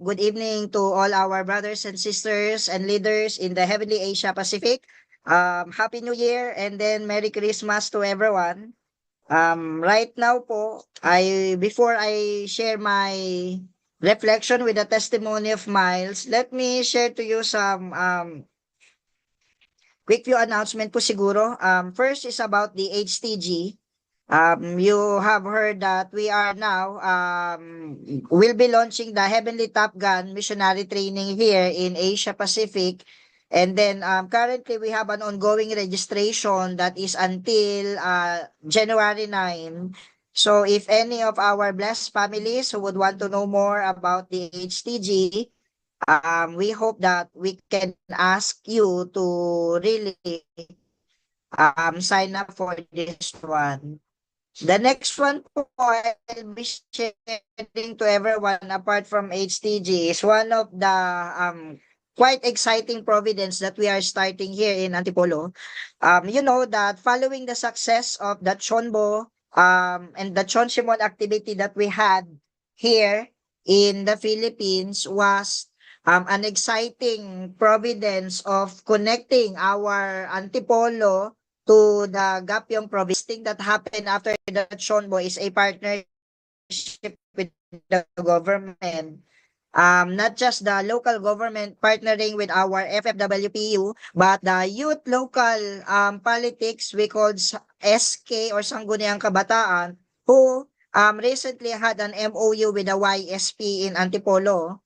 [SPEAKER 7] Good evening to all our brothers and sisters and leaders in the Heavenly Asia Pacific. Happy New Year and then Merry Christmas to everyone. Right now po, before I share my reflection with the testimony of Miles, let me share to you some quick few announcement po siguro. First is about the HTG. You have heard that we are now will be launching the Heavenly Top Gun missionary training here in Asia Pacific. And then currently we have an ongoing registration that is until January 9. So if any of our blessed families who would want to know more about the HTG, we hope that we can ask you to really sign up for this one. The next one po I'll be sharing to everyone apart from HTG is one of the quite exciting providence that we are starting here in Antipolo. You know that following the success of the CheonBo and the Chonshimon activity that we had here in the Philippines was an exciting providence of connecting our Antipolo to the Gapyong province. Thing that happened after the CheonBo is a partnership with the government. Not just the local government partnering with our FFWPU, but the youth local politics we called SK or Sangguniang Kabataan, who recently had an MOU with the YSP in Antipolo.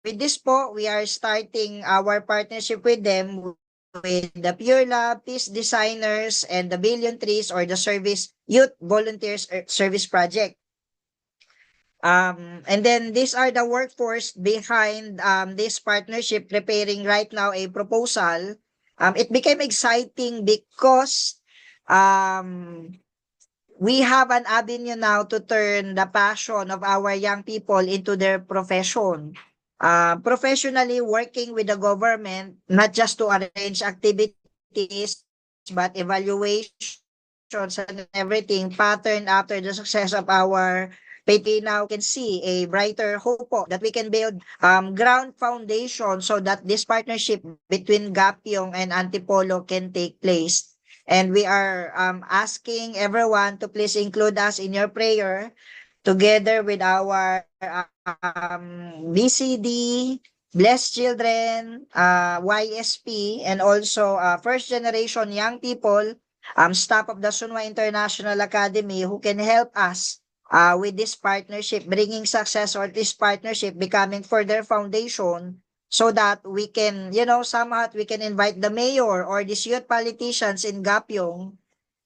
[SPEAKER 7] With this po, we are starting our partnership with them with the Pure Lab, Peace Designers, and the Billion Trees or the Service Youth Volunteers Service Project. And then these are the workforce behind this partnership preparing right now a proposal. It became exciting because we have an avenue now to turn the passion of our young people into their profession. Professionally working with the government, not just to arrange activities, but evaluations and everything patterned after the success of our PayPay. Now can see a brighter hope po that we can build ground foundation so that this partnership between Gapyong and Antipolo can take place. And we are asking everyone to please include us in your prayer together with our BCD, Blessed Children, YSP, and also first generation young people, staff of the Sunwa International Academy who can help us with this partnership, bringing success or this partnership becoming further foundation so that we can, somehow we can invite the mayor or these youth politicians in Gapyong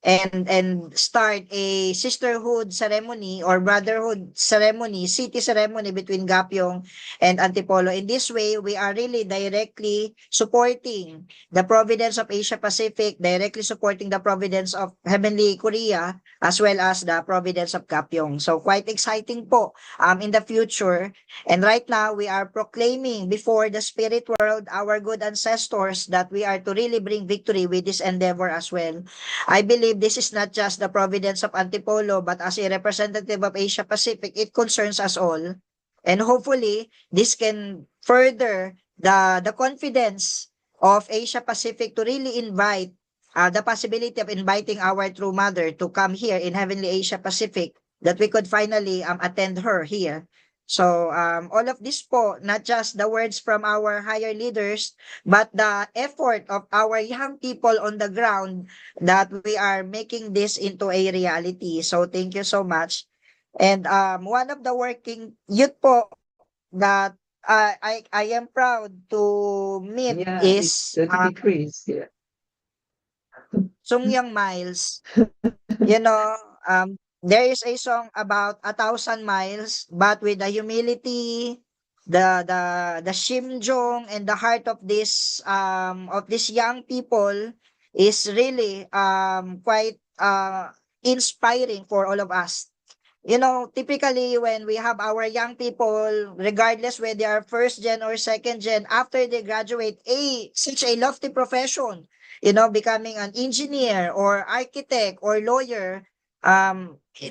[SPEAKER 7] and start a sisterhood ceremony or brotherhood ceremony, city ceremony between Gapyong and Antipolo. In this way, we are really directly supporting the providence of Asia Pacific, directly supporting the providence of Heavenly Korea, as well as the providence of Gapyong. So quite exciting po in the future. And right now, we are proclaiming before the spirit world, our good ancestors, that we are to really bring victory with this endeavor as well. I believe this is not just the providence of Antipolo, but as a representative of Asia Pacific, it concerns us all. And hopefully, this can further the confidence of Asia Pacific to really invite the possibility of inviting our true mother to come here in Heavenly Asia Pacific, that we could finally attend her here. So all of this po, not just the words from our higher leaders, but the effort of our young people on the ground that we are making this into a reality. So thank you so much. And one of the working youth po that I am proud to meet
[SPEAKER 5] Yeah, it's
[SPEAKER 7] is
[SPEAKER 5] the decrease. Yeah.
[SPEAKER 7] Sung Young Miles. You know, there is a song about 1,000 miles, but with the humility, the shimjong and the heart of these young people is really quite inspiring for all of us. You know, typically when we have our young people, regardless whether they are first gen or second gen, after they graduate such a lofty profession, you know, becoming an engineer or architect or lawyer,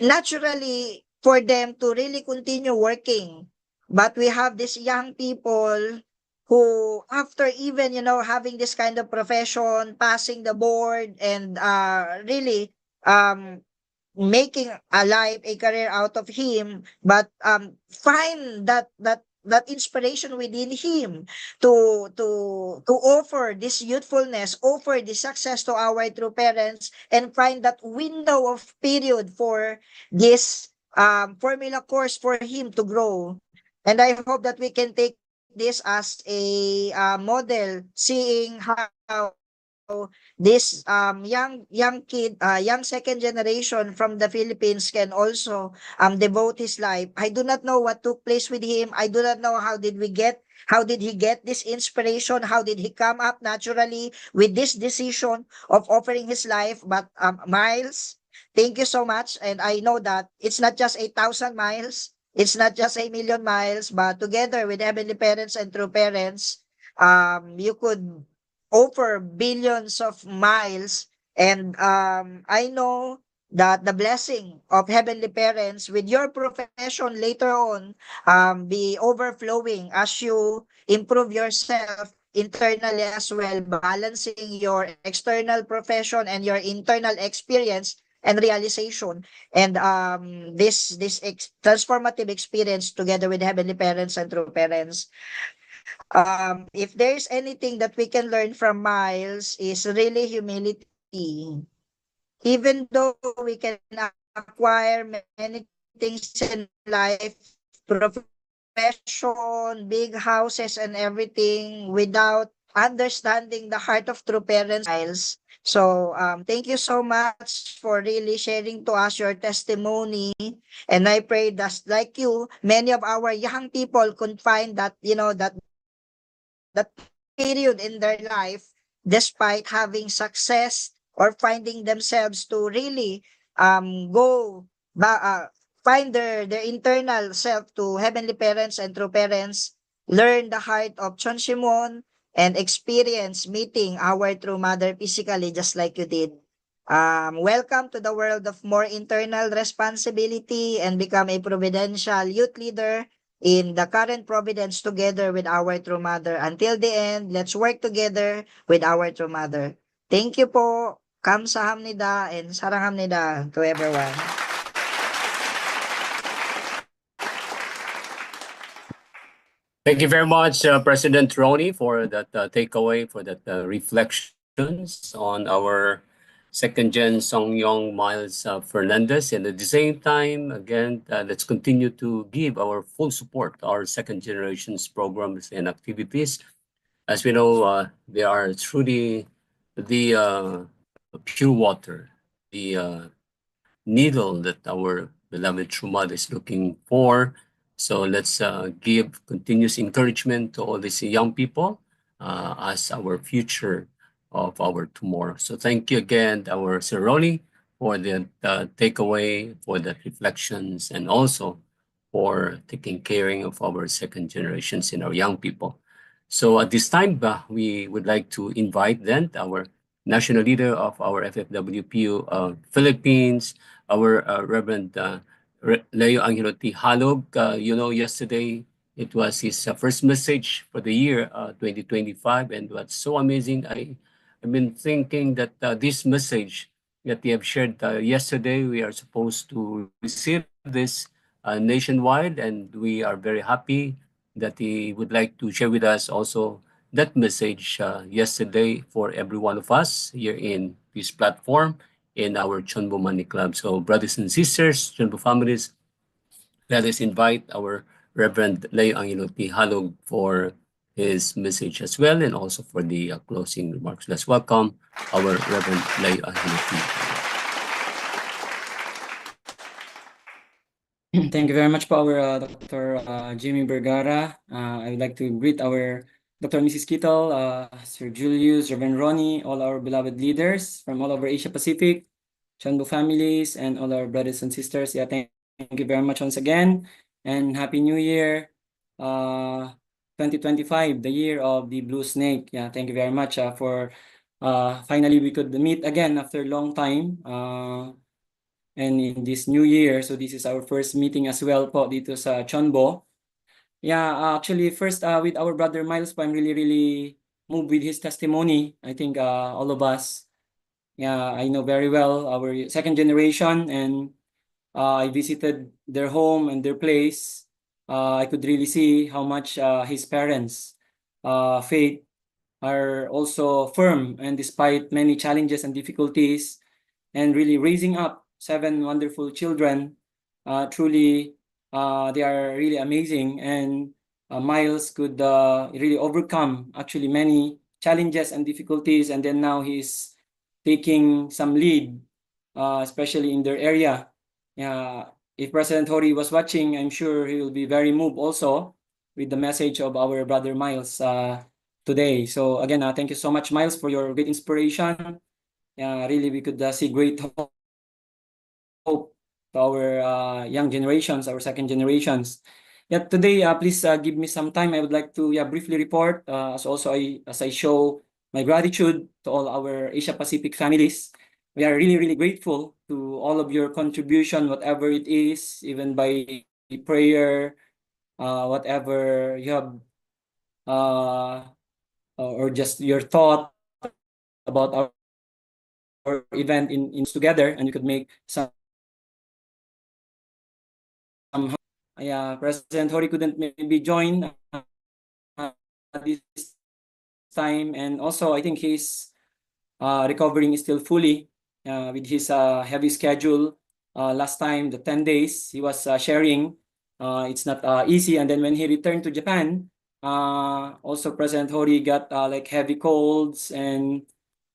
[SPEAKER 7] naturally for them to really continue working. But we have these young people who, after even, you know, having this kind of profession, passing the board and really um making a life, a career out of him, but find that inspiration within him to offer this youthfulness, offer this success to our true parents, and find that window of period for this formula course for him to grow. And I hope that we can take this as a model, seeing how this young kid, young second generation from the Philippines can also devote his life. I do not know what took place with him. I do not know how did he get this inspiration? How did he come up naturally with this decision of offering his life? But Miles, thank you so much. And I know that it's not just 8,000 miles. It's not just 1,000,000 miles, but together with heavenly parents and true parents, you could over billions of miles. And I know that the blessing of heavenly parents with your profession later on be overflowing as you improve yourself internally as well, balancing your external profession and your internal experience and realization, and transformative experience together with heavenly parents and true parents. If there's anything that we can learn from Miles is really humility. Even though we can acquire many things in life, profession, big houses and everything, without understanding the heart of true parents and Miles. So thank you so much for really sharing to us your testimony. And I pray that like you, many of our young people could find that, that period in their life, despite having success or finding themselves to really go find their internal self to heavenly parents and true parents, learn the heart of Chon Shimon, and experience meeting our true mother physically, just like you did. Welcome to the world of more internal responsibility and become a providential youth leader in the current providence together with our true mother. Until the end, let's work together with our true mother. Thank you po. Kamsahamnida and saranghamnida to everyone.
[SPEAKER 2] Thank you very much, President Ronnie, for that takeaway, for that reflections on our second gen Songyong Miles Fernandez. And at the same time, again, let's continue to give our full support to our second generations programs and activities. As we know, they are truly the pure water, the needle that our beloved true mother is looking for. So let's give continuous encouragement to all these young people as our future of our tomorrow. So thank you again, our Sir Ronnie, for the takeaway, for the reflections, and also for taking caring of our second generations and our young people. So at this time, we would like to invite then our national leader of our FFWPU Philippines, our Reverend Leo Angelo T. Halog. Yesterday it was his first message for the year 2025, and what's so amazing, I've been thinking that this message that he have shared yesterday, we are supposed to receive this nationwide, and we are very happy that he would like to share with us also that message yesterday for every one of us here in this platform in our CheonBo Money Club. So, brothers and sisters, CheonBo families, let us invite our Reverend Leo Angelo T. Halog for his message as well, and also for the closing remarks. Let's welcome our Reverend Leo Angelo T.
[SPEAKER 8] Thank you very much po, our Dr. Jimmy Vergara. I would like to greet our Dr. and Mrs. Kittle, Sir Julius, Reverend Ronnie, all our beloved leaders from all over Asia Pacific, CheonBo families, and all our brothers and sisters. Yeah, thank you very much once again, and Happy New Year, 2025, the year of the Blue Snake. Yeah, thank you very much for finally we could meet again after a long time. And in this new year, so this is our first meeting as well po dito sa CheonBo. Yeah, actually first with our brother Miles po, I'm really moved with his testimony. I think all of us, yeah, I know very well our second generation, and I visited their home and their place. I could really see how much his parents' faith are also firm, and despite many challenges and difficulties, and really raising up 7 wonderful children. Truly, they are really amazing, and Miles could really overcome actually many challenges and difficulties, and then now he's taking some lead, especially in their area. If President Hori was watching, I'm sure he will be very moved also with the message of our brother Miles today. So again, thank you so much, Miles, for your great inspiration. Really, we could see great hope to our young generations, our second generations. Yet today, please give me some time. I would like to briefly report as I show my gratitude to all our Asia Pacific families. We are really grateful to all of your contribution, whatever it is, even by prayer, whatever you have, or just your thought about our event in together, and we could make some. President Hori couldn't maybe join this time, and also I think he's recovering still fully with his heavy schedule. Last time, the 10 days he was sharing, it's not easy. And then when he returned to Japan, also President Hori got like heavy colds, and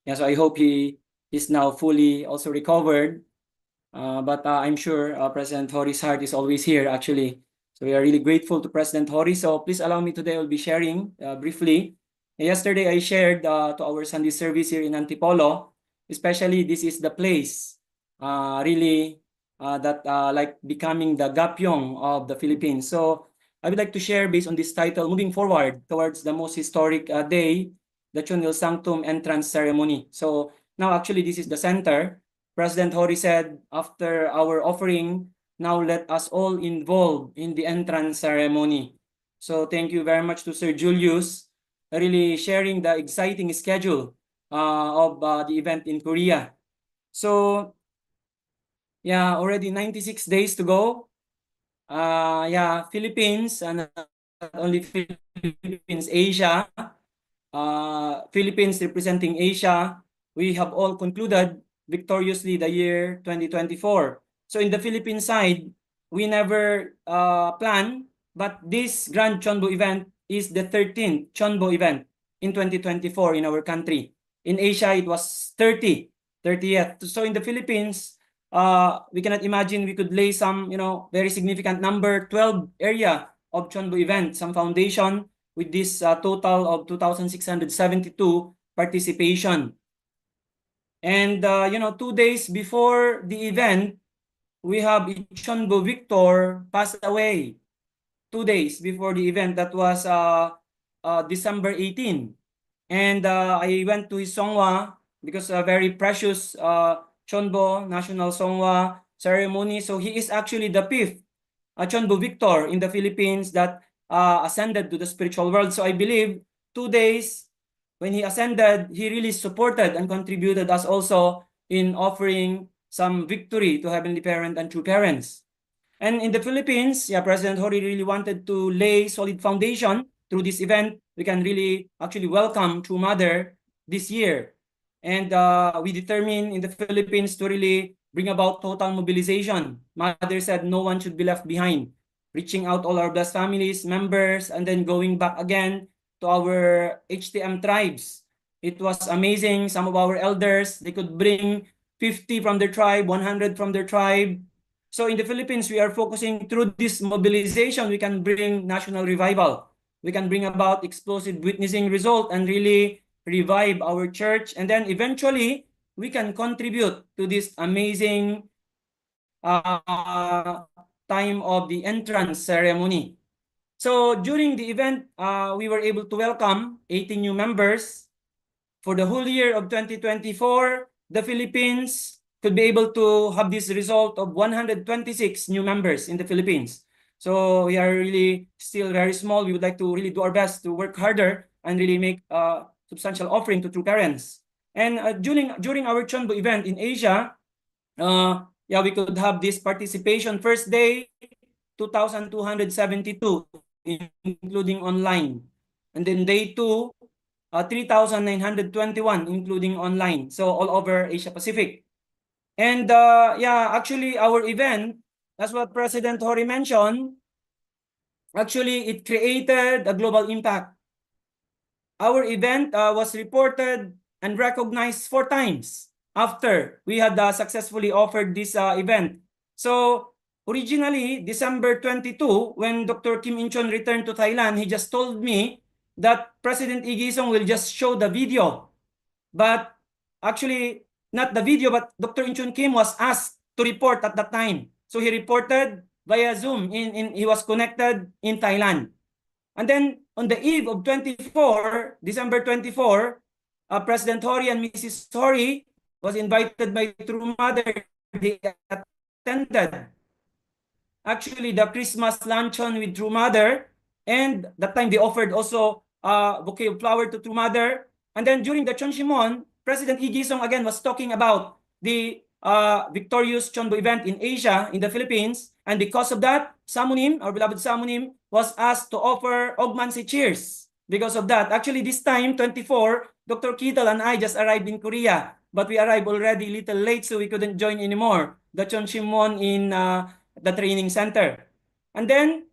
[SPEAKER 8] so I hope he is now fully also recovered. But I'm sure President Hori's heart is always here, actually. So we are really grateful to President Hori. So please allow me today, I'll be sharing briefly. Yesterday, I shared to our Sunday service here in Antipolo, especially this is the place really that like becoming the Gapyong of the Philippines. So I would like to share based on this title, moving forward towards the most historic day, the Chunil Sanctum entrance ceremony. So now actually this is the center. President Hori said, after our offering, now let us all involve in the entrance ceremony. So thank you very much to Sir Julius, really sharing the exciting schedule of the event in Korea. So already 96 days to go. Philippines, and not only Philippines, Asia, Philippines representing Asia, we have all concluded victoriously the year 2024. So in the Philippine side, we never plan, but this Grand CheonBo event is the 13th CheonBo event in 2024 in our country. In Asia, it was 30th. So in the Philippines, we cannot imagine we could lay some, very significant number, 12 area of CheonBo event, some foundation with this total of 2,672 participation. And 2 days before the event, we have CheonBo Victor passed away. 2 days before the event, that was December 18. And I went to his Songwa because a very precious CheonBo National Songwa ceremony. So he is actually the 5th CheonBo Victor in the Philippines that ascended to the spiritual world. So I believe 2 days when he ascended, he really supported and contributed us also in offering some victory to Heavenly Parent and True Parents. And in the Philippines, yeah, President Hori really wanted to lay solid foundation through this event. We can really actually welcome True Mother this year. And we determined in the Philippines to really bring about total mobilization. Mother said no one should be left behind, reaching out all our blessed families, members, and then going back again to our HTM tribes. It was amazing. Some of our elders, they could bring 50 from their tribe, 100 from their tribe. So in the Philippines, we are focusing through this mobilization, we can bring national revival. We can bring about explosive witnessing result and really revive our church. And then eventually, we can contribute to this amazing time of the entrance ceremony. So during the event, we were able to welcome 80 new members. For the whole year of 2024, the Philippines could be able to have this result of 126 new members in the Philippines. So we are really still very small. We would like to really do our best to work harder and really make a substantial offering to true parents. And during our CheonBo event in Asia, yeah, we could have this participation. First day, 2,272, including online. And then day 2, 3,921, including online. So all over Asia Pacific. And yeah, actually our event, that's what President Hori mentioned, actually it created a global impact. Our event was reported and recognized 4 times after we had successfully offered this event. So originally, December 22, when Dr. Kim In-chun returned to Thailand, he just told me that President Igisong will just show the video. But actually, not the video, but Dr. In-chun Kim was asked to report at that time. So he reported via Zoom. He was connected in Thailand. And then on the eve of December 24, President Hori and Mrs. Hori was invited by True Mother. They attended actually the Christmas luncheon with True Mother, and that time they offered also a bouquet of flower to True Mother. And then during the Cheonshimon, President Lee Gi-sung again was talking about the victorious CheonBo event in Asia, in the Philippines. And because of that, Samunim, our beloved Samunim, was asked to offer Ogmansi cheers. Because of that, actually this time, 24, Dr. Kital and I just arrived in Korea, but we arrived already a little late, so we couldn't join anymore the Cheonshimon in the training center. And then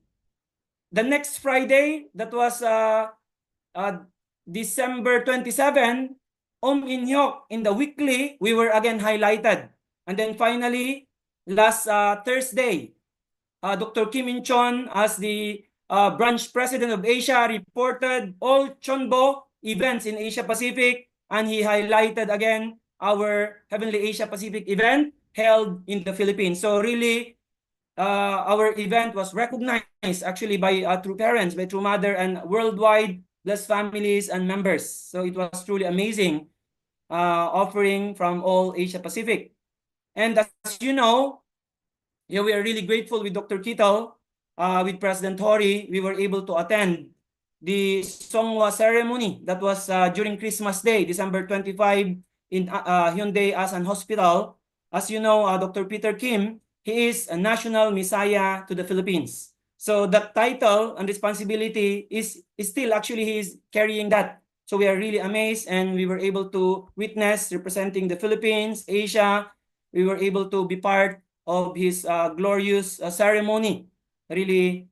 [SPEAKER 8] the next Friday, that was December 27, In Hyok, in the weekly, we were again highlighted. And then finally, last Thursday, Dr. Kim In-chun, as the branch president of Asia, reported all CheonBo events in Asia Pacific, and he highlighted again our Heavenly Asia Pacific event held in the Philippines. So really, our event was recognized actually by True Parents, by True Mother, and worldwide blessed families and members. So it was truly amazing offering from all Asia Pacific. And as you know, yeah, we are really grateful with Dr. Kital, with President Hori. We were able to attend the Songwa ceremony that was during Christmas Day, December 25, in Hyundai Asan Hospital. As you know, Dr. Peter Kim, he is a national messiah to the Philippines. So that title and responsibility is still actually he is carrying that. So we are really amazed, and we were able to witness representing the Philippines, Asia. We were able to be part of his glorious ceremony. Really,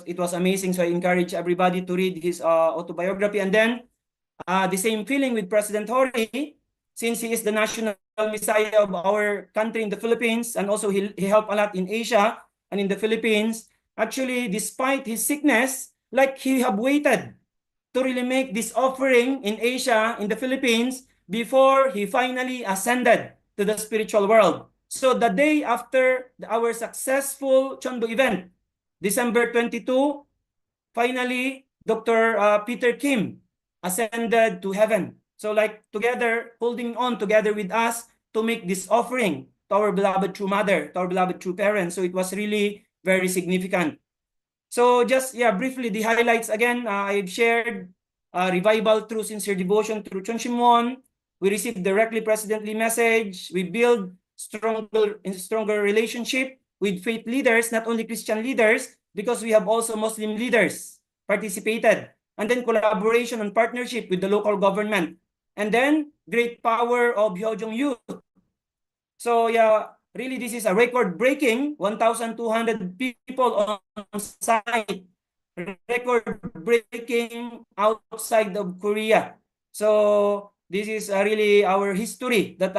[SPEAKER 8] it was amazing. So I encourage everybody to read his autobiography. And then the same feeling with President Hori, since he is the national messiah of our country in the Philippines, and also he helped a lot in Asia and in the Philippines. Actually, despite his sickness, like he have waited to really make this offering in Asia, in the Philippines, before he finally ascended to the spiritual world. So the day after our successful CheonBo event, December 22, finally, Dr. Peter Kim ascended to heaven. So like together, holding on together with us to make this offering to our beloved True Mother, to our beloved True Parents. So it was really very significant. So just, yeah, briefly, the highlights again, I've shared revival through sincere devotion through Cheonshimon. We received directly President Lee message. We build stronger relationship with faith leaders, not only Christian leaders, because we have also Muslim leaders participated. And then collaboration and partnership with the local government. And then great power of Hyojong youth. So yeah, really this is a record-breaking 1,200 people on site, record-breaking outside of Korea. So this is really our history that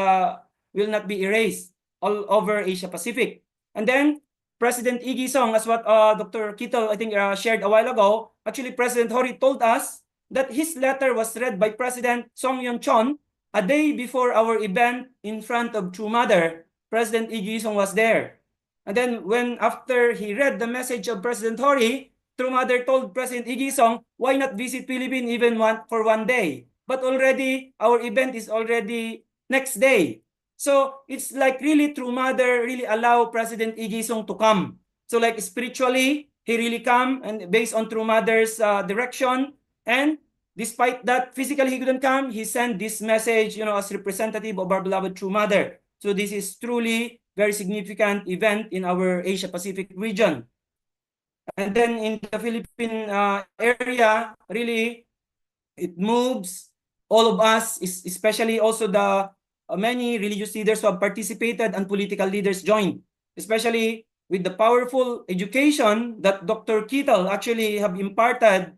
[SPEAKER 8] will not be erased all over Asia Pacific. And then President Lee Song, as what Dr. Kito I think shared a while ago, actually President Hori told us that his letter was read by President Song Yun-chon a day before our event in front of True Mother. President Lee Song was there. And then when after he read the message of President Hori, True Mother told President Lee Song, why not visit Philippines even for one day? But already our event is already next day. So it's like really True Mother really allow President Lee Song to come. So like spiritually, he really come and based on True Mother's direction. And despite that physically he couldn't come, he sent this message, as representative of our beloved True Mother. So this is truly very significant event in our Asia Pacific region. And then in the Philippine area, really, it moves all of us, especially also the many religious leaders who have participated and political leaders joined, especially with the powerful education that Dr. Kittle actually have imparted,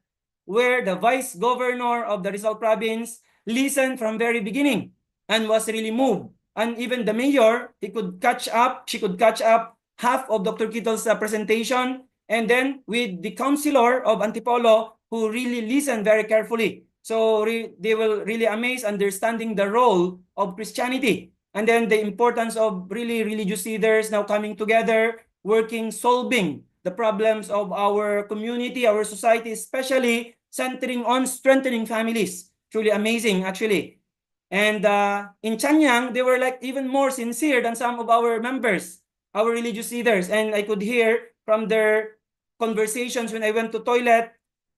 [SPEAKER 8] where the vice governor of the Rizal province listened from very beginning and was really moved. And even the mayor, she could catch up half of Dr. Kittle's presentation. And then with the councilor of Antipolo, who really listened very carefully. So they will really amaze understanding the role of Christianity. And then the importance of really religious leaders now coming together, working, solving the problems of our community, our society, especially centering on strengthening families. Truly amazing, actually. And in Chanyang, they were like even more sincere than some of our members, our religious leaders. And I could hear from their conversations when I went to toilet,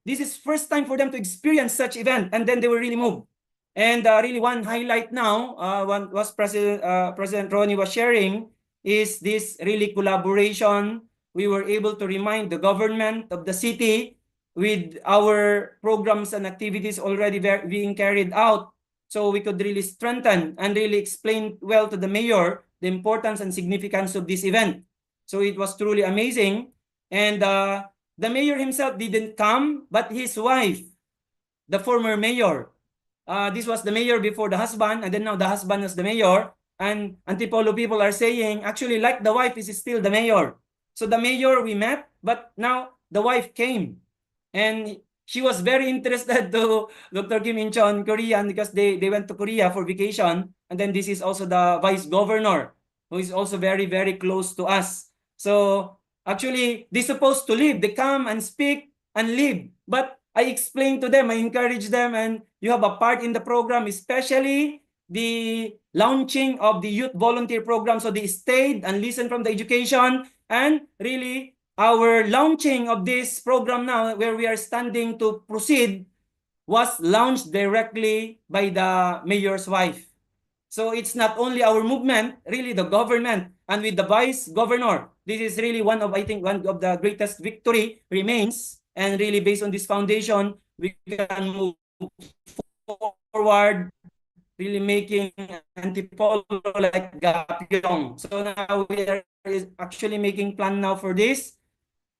[SPEAKER 8] this is first time for them to experience such event, and then they were really moved. And really one highlight now, one was President Ronnie was sharing, is this really collaboration. We were able to remind the government of the city with our programs and activities already being carried out. So we could really strengthen and really explain well to the mayor the importance and significance of this event. So it was truly amazing. And the mayor himself didn't come, but his wife, the former mayor. This was the mayor before the husband, and then now the husband is the mayor. And Antipolo people are saying, actually, like the wife is still the mayor. So the mayor we met, but now the wife came. And she was very interested to Dr. Kim In-chon, Korean, because they went to Korea for vacation. And then this is also the vice governor, who is also very, very close to us. So actually, they're supposed to leave. They come and speak and leave. But I explained to them, I encourage them, and you have a part in the program, especially the launching of the youth volunteer program. So they stayed and listened from the education, and really our launching of this program now, where we are standing to proceed, was launched directly by the mayor's wife. So it's not only our movement, really the government, and with the vice governor. This is really one of the greatest victory remains. And really based on this foundation, we can move forward, really making Antipolo like Gapyong. So now we are actually making plan now for this.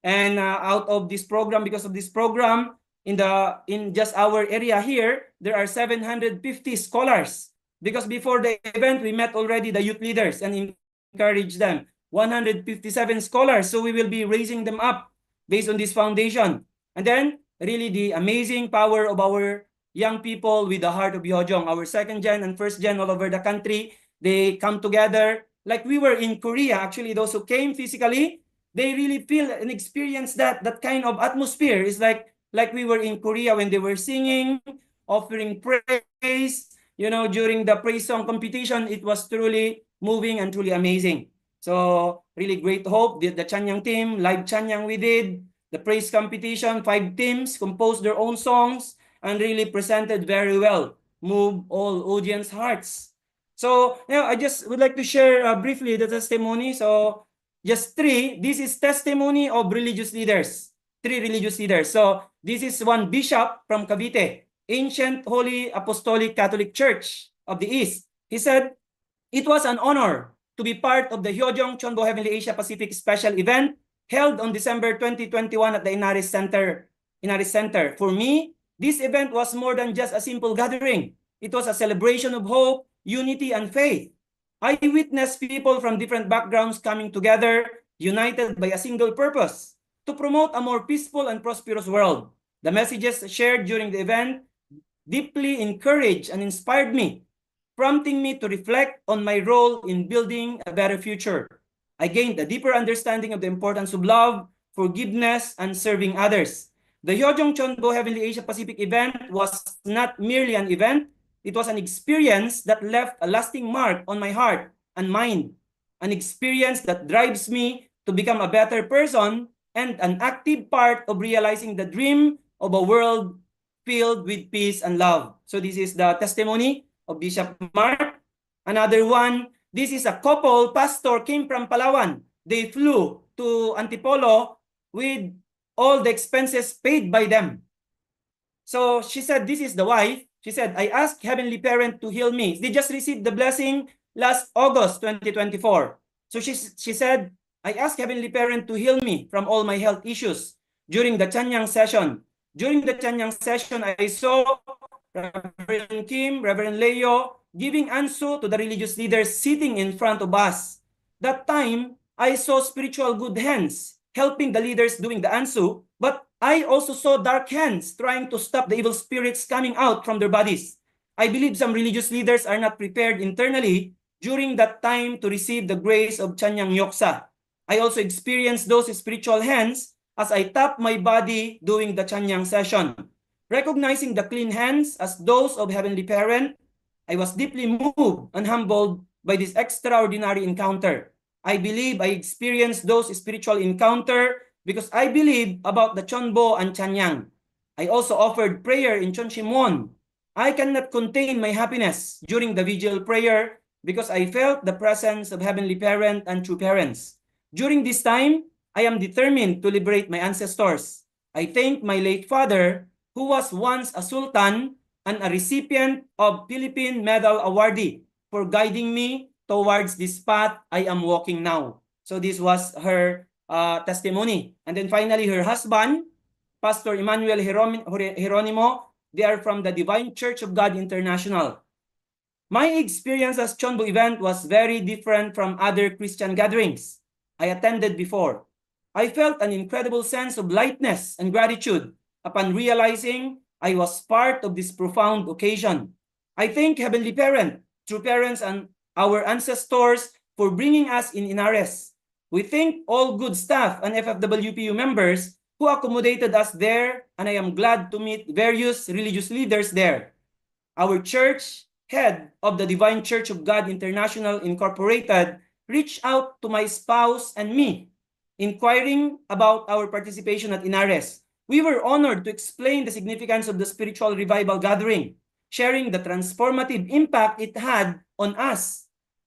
[SPEAKER 8] And out of this program, because of this program, in just our area here, there are 750 scholars. Because before the event, we met already the youth leaders and encouraged them. 157 scholars. So we will be raising them up based on this foundation. And then really the amazing power of our young people with the heart of Hyojong, our second gen and first gen all over the country. They come together like we were in Korea. Actually, those who came physically, they really feel and experience that kind of atmosphere. Is like we were in Korea when they were singing, offering praise. During the praise song competition, it was truly moving and truly amazing. So really great hope. The Chanyang team, live Chanyang we did, the praise competition, 5 teams composed their own songs and really presented very well, move all audience hearts. So I just would like to share briefly the testimony. So just three. This is testimony of religious leaders. 3 religious leaders. So this is one bishop from Cavite, Ancient Holy Apostolic Catholic Church of the East. He said, it was an honor to be part of the Hyojong CheonBo Heavenly Asia Pacific special event held on December 2021 at the Inaris Center. For me, this event was more than just a simple gathering. It was a celebration of hope, unity, and faith. I witnessed people from different backgrounds coming together, united by a single purpose, to promote a more peaceful and prosperous world. The messages shared during the event deeply encouraged and inspired me, prompting me to reflect on my role in building a better future. I gained a deeper understanding of the importance of love, forgiveness, and serving others. The Hyojong CheonBo Heavenly Asia Pacific event was not merely an event, it was an experience that left a lasting mark on my heart and mind, an experience that drives me to become a better person and an active part of realizing the dream of a world filled with peace and love. So this is the testimony of Bishop Mark. Another one, this is a couple, pastor came from Palawan. They flew to Antipolo with all the expenses paid by them. So she said, this is the wife. She said, I asked Heavenly Parent to heal me. They just received the blessing last August 2024. So she said, I asked Heavenly Parent to heal me from all my health issues during the Chanyang session. During the Chanyang session, I saw Reverend Kim, Reverend Leo giving ansu to the religious leaders sitting in front of us. That time, I saw spiritual good hands helping the leaders doing the ansu, but I also saw dark hands trying to stop the evil spirits coming out from their bodies. I believe some religious leaders are not prepared internally during that time to receive the grace of Chanyang Yoksa. I also experienced those spiritual hands as I tapped my body during the Chanyang session. Recognizing the clean hands as those of Heavenly Parent, I was deeply moved and humbled by this extraordinary encounter. I believe I experienced those spiritual encounter because I believe about the CheonBo and Chanyang. I also offered prayer in Chonchimwon. I cannot contain my happiness during the vigil prayer because I felt the presence of Heavenly Parent and True Parents. During this time, I am determined to liberate my ancestors. I thank my late father, who was once a sultan and a recipient of Philippine Medal awardee, for guiding me towards this path I am walking now. So this was her testimony. And then finally, her husband, Pastor Emmanuel Jeronimo, they are from the Divine Church of God International. My experience as CheonBo event was very different from other Christian gatherings I attended before. I felt an incredible sense of lightness and gratitude upon realizing I was part of this profound occasion. I thank Heavenly Parent, True Parents, and our ancestors for bringing us in Inares. We thank all good staff and FFWPU members who accommodated us there, and I am glad to meet various religious leaders there. Our church, head of the Divine Church of God International Incorporated, reached out to my spouse and me, inquiring about our participation at Inares. We were honored to explain the significance of the spiritual revival gathering, sharing the transformative impact it had on us.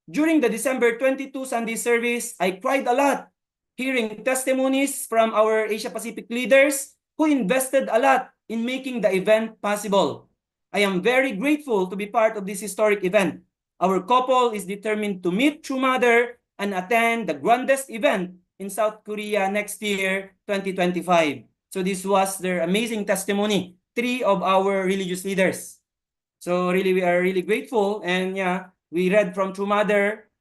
[SPEAKER 8] During the December 22 Sunday service, I cried a lot, hearing testimonies from our Asia Pacific leaders who invested a lot in making the event possible. I am very grateful to be part of this historic event. Our couple is determined to meet True Mother and attend the grandest event in South Korea next year, 2025. So this was their amazing testimony, 3 of our religious leaders. So really, we are really grateful. And yeah, we read from True Mother.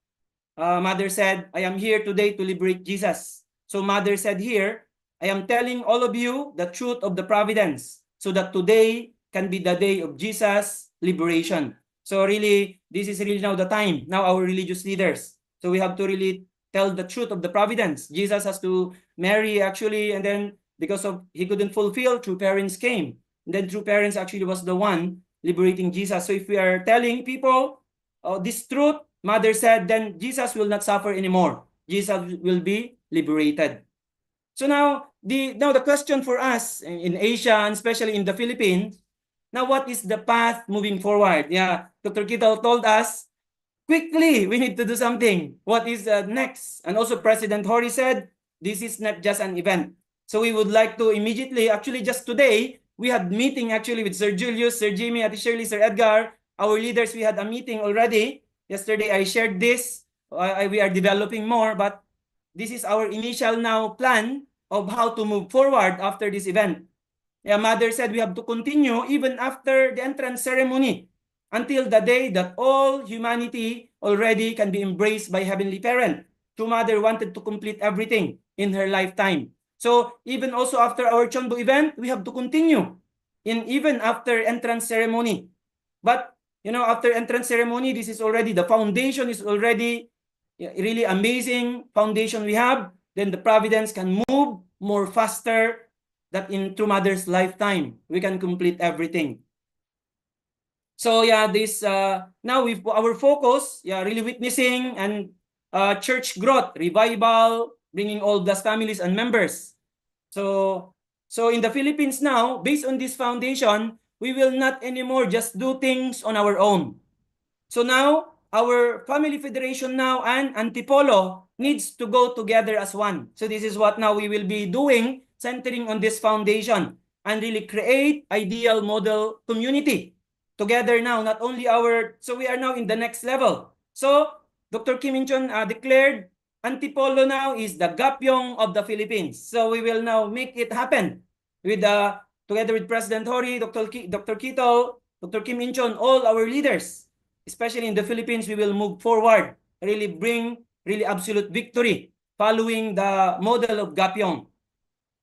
[SPEAKER 8] Mother said, I am here today to liberate Jesus. So Mother said here, I am telling all of you the truth of the providence so that today can be the day of Jesus' liberation. So really, this is really now the time, now our religious leaders. So we have to really tell the truth of the providence. Jesus has to marry actually, and then because of he couldn't fulfill, True Parents came. And then True Parents actually was the one liberating Jesus. So if we are telling people this truth, Mother said, then Jesus will not suffer anymore. Jesus will be liberated. So now the question for us in Asia, and especially in the Philippines, now what is the path moving forward? Yeah, Dr. Kittle told us quickly, we need to do something. What is next? And also President Hori said, this is not just an event. So we would like to immediately, actually just today, we had meeting actually with Sir Julius, Sir Jimmy, Ate Shirley, Sir Edgar, our leaders, we had a meeting already. Yesterday, I shared this. We are developing more, but this is our initial now plan of how to move forward after this event. Yeah, Mother said we have to continue even after the entrance ceremony until the day that all humanity already can be embraced by Heavenly Parent. True Mother wanted to complete everything in her lifetime. So even also after our CheonBo event, we have to continue even after entrance ceremony. But after entrance ceremony, this is already, the foundation is already really amazing foundation we have. Then the providence can move more faster, that in True Mother's lifetime, we can complete everything. So yeah, this now with our focus, really witnessing and church growth, revival, bringing all the families and members. So in the Philippines now, based on this foundation, we will not anymore just do things on our own. So now, our family federation now and Antipolo needs to go together as one. So this is what now we will be doing, centering on this foundation and really create ideal model community together now. Not only so we are now in the next level. So Dr. Kim In-chun declared Antipolo now is the Gapyong of the Philippines. So we will now make it happen with together with President Hori, Dr. Kito, Dr. Kim In-chun, all our leaders. Especially in the Philippines, we will move forward, really bring absolute victory following the model of Gapyong.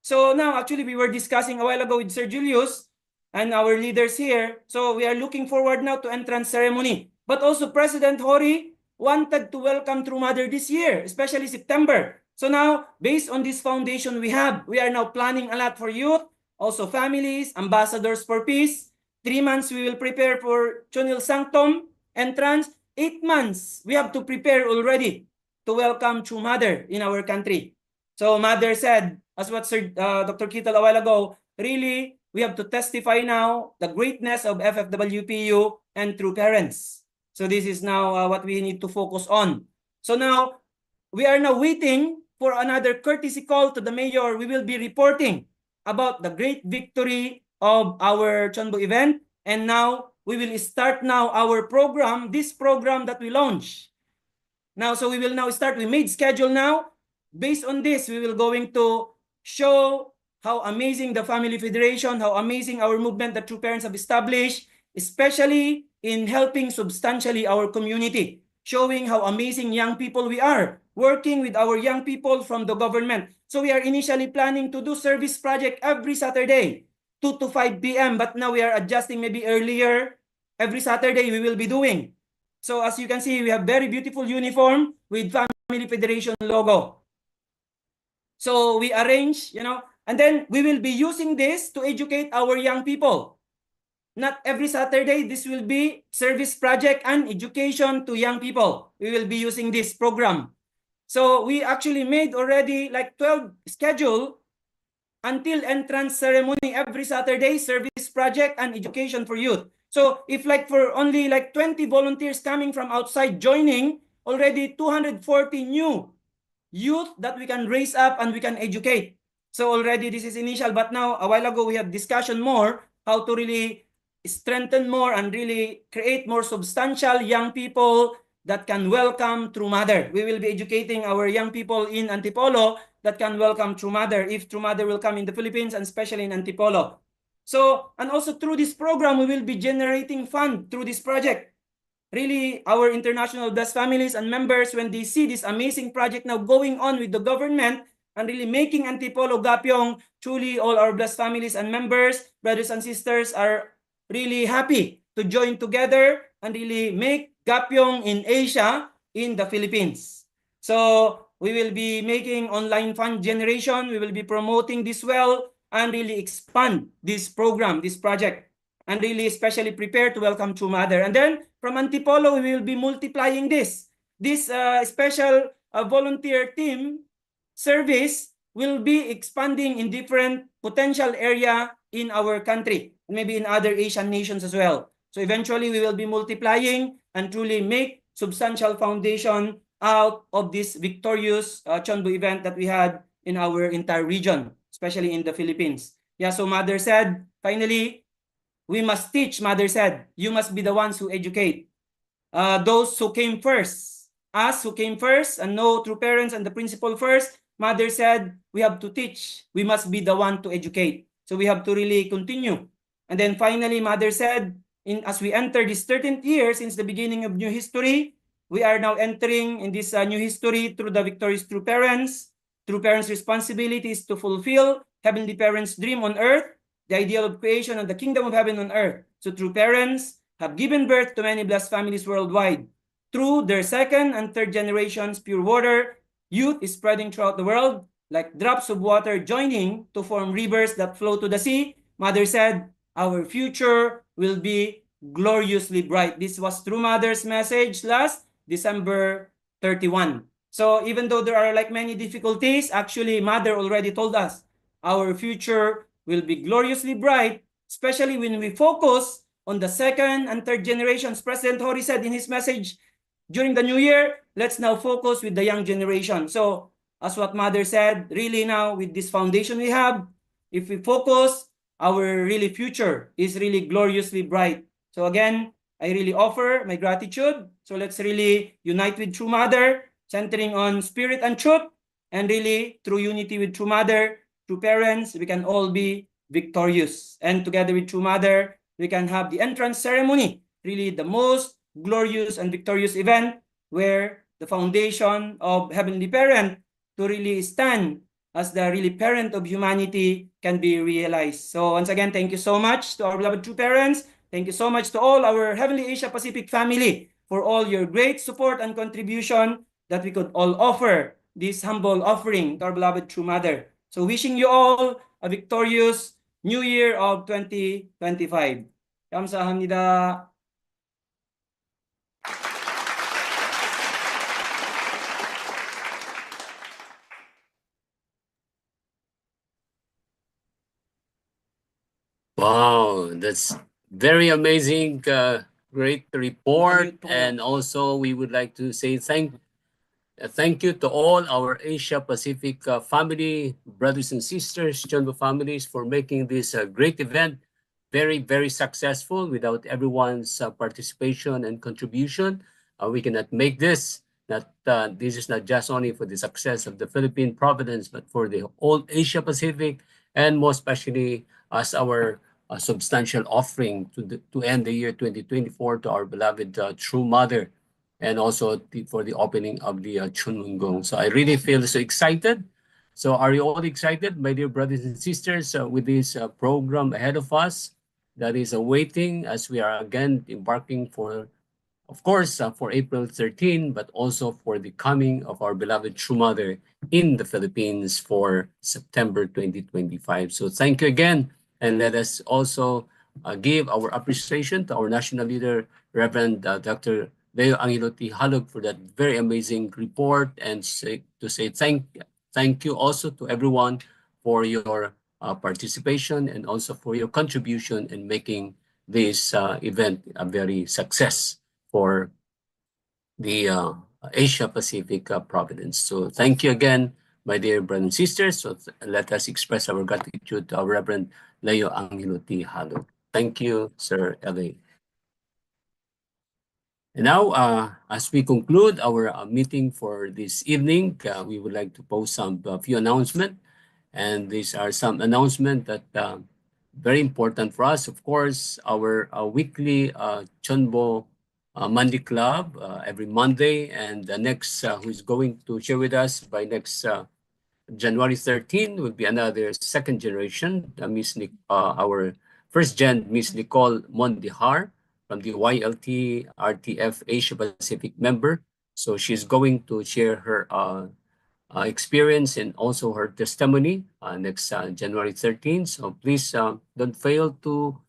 [SPEAKER 8] So now, actually, we were discussing a while ago with Sir Julius and our leaders here. So we are looking forward now to entrance ceremony. But also President Hori wanted to welcome True Mother this year, especially September. So now, based on this foundation we are now planning a lot for youth, also families, ambassadors for peace. 3 months we will prepare for Chonil Sanctum entrance. 8 months we have to prepare already to welcome True Mother in our country. So Mother said, as what Sir Dr. Kital a while ago, really we have to testify now the greatness of FFWPU and True Parents. So this is now what we need to focus on. So now we are now waiting for another courtesy call to the mayor. We will be reporting about the great victory of our CheonBo event. And now we will start now our program, this program that we launch. Now, so we will now start. We made schedule now. Based on this, we will going to show how amazing the Family Federation, how amazing our movement that True Parents have established, especially in helping substantially our community, showing how amazing young people we are, working with our young people from the government. So we are initially planning to do service project every Saturday, 2 to 5 p.m. But now we are adjusting maybe earlier. Every Saturday we will be doing. So as you can see, we have very beautiful uniform with Family Federation logo. So we arrange, and then we will be using this to educate our young people. Not every Saturday, this will be service project and education to young people. We will be using this program. So we actually made already like 12 schedule until entrance ceremony every Saturday, service project and education for youth. So if like for only like 20 volunteers coming from outside joining, already 240 new youth that we can raise up and we can educate. So already this is initial, but now a while ago we had discussion more how to really strengthen more and really create more substantial young people that can welcome True Mother. We will be educating our young people in Antipolo that can welcome True Mother if True Mother will come in the Philippines and especially in Antipolo. So, and also through this program, we will be generating fund through this project. Really, our international blessed families and members, when they see this amazing project now going on with the government and really making Antipolo Gapyong, truly all our blessed families and members, brothers and sisters are really happy to join together and really make Gapyong in Asia in the Philippines. So we will be making online fund generation. We will be promoting this well and really expand this program, this project, and really especially prepare to welcome True Mother. And then from Antipolo, we will be multiplying this. This special volunteer team service will be expanding in different potential area in our country, maybe in other Asian nations as well. So eventually we will be multiplying and truly make substantial foundation out of this victorious CheonBo event that we had in our entire region, especially in the Philippines. Yeah, so Mother said, finally, we must teach, Mother said. You must be the ones who educate. Those who came first, us who came first, and no true parents and the principal first, Mother said, we have to teach. We must be the one to educate. So we have to really continue. And then finally, Mother said, as we enter this 13th year since the beginning of new history, we are now entering in this new history through the victorious true parents. True parents' responsibility is to fulfill heavenly parents' dream on earth, the ideal of creation and the kingdom of heaven on earth. So true parents have given birth to many blessed families worldwide. Through their second and third generations, pure water, youth is spreading throughout the world, like drops of water joining to form rivers that flow to the sea. Mother said, our future will be gloriously bright. This was True Mother's message last December 31. So even though there are like many difficulties, actually Mother already told us our future will be gloriously bright, especially when we focus on the second and third generations. President Hori said in his message during the new year, let's now focus with the young generation. So as what Mother said, really now with this foundation we have, if we focus, our really future is really gloriously bright. So again, I really offer my gratitude. So let's really unite with True Mother, centering on spirit and truth, and really through unity with True Mother, True Parents, we can all be victorious. And together with True Mother, we can have the entrance ceremony, really the most glorious and victorious event where the foundation of Heavenly Parent to really stand as the really parent of humanity can be realized. So once again, thank you so much to our beloved true parents. Thank you so much to all our Heavenly Asia Pacific family for all your great support and contribution that we could all offer this humble offering to our beloved true mother. So wishing you all a victorious New Year of 2025. 감사합니다.
[SPEAKER 2] Wow, that's very amazing, great report.
[SPEAKER 8] Mute po.
[SPEAKER 2] And also, we would like to say thank you to all our Asia Pacific family, brothers and sisters, CheonBo families, for making this great event very, very successful. Without everyone's participation and contribution, we cannot make this. This is not just only for the success of the Philippine Providence, but for the whole Asia Pacific, and most especially as our substantial offering to end the year 2024 to our beloved True Mother, and also for the opening of the Chunmungong. So I really feel so excited. So are you all excited, my dear brothers and sisters, with this program ahead of us that is awaiting as we are again embarking for, of course, for April 13, but also for the coming of our beloved True Mother in the Philippines for September 2025. So thank you again. And let us also give our appreciation to our national leader, Reverend Dr. Leo Angelo T. Halog, for that very amazing report, and to say thank you also to everyone for your participation and also for your contribution in making this event a very success for the Asia Pacific Providence. So thank you again, my dear brothers and sisters. So let us express our gratitude to our Reverend Leo Angelo T. Halo. Thank you, Sir L.A. And now, as we conclude our meeting for this evening, we would like to post some few announcements. And these are some announcements that very important for us. Of course, our weekly CheonBo Monday Club every Monday, and the next who is going to share with us by next January 13 will be another second generation, our first gen, Miss Nicole Mondihar from the YLT RTF Asia Pacific member. So she's going to share her experience and also her testimony next January 13th. So please don't fail to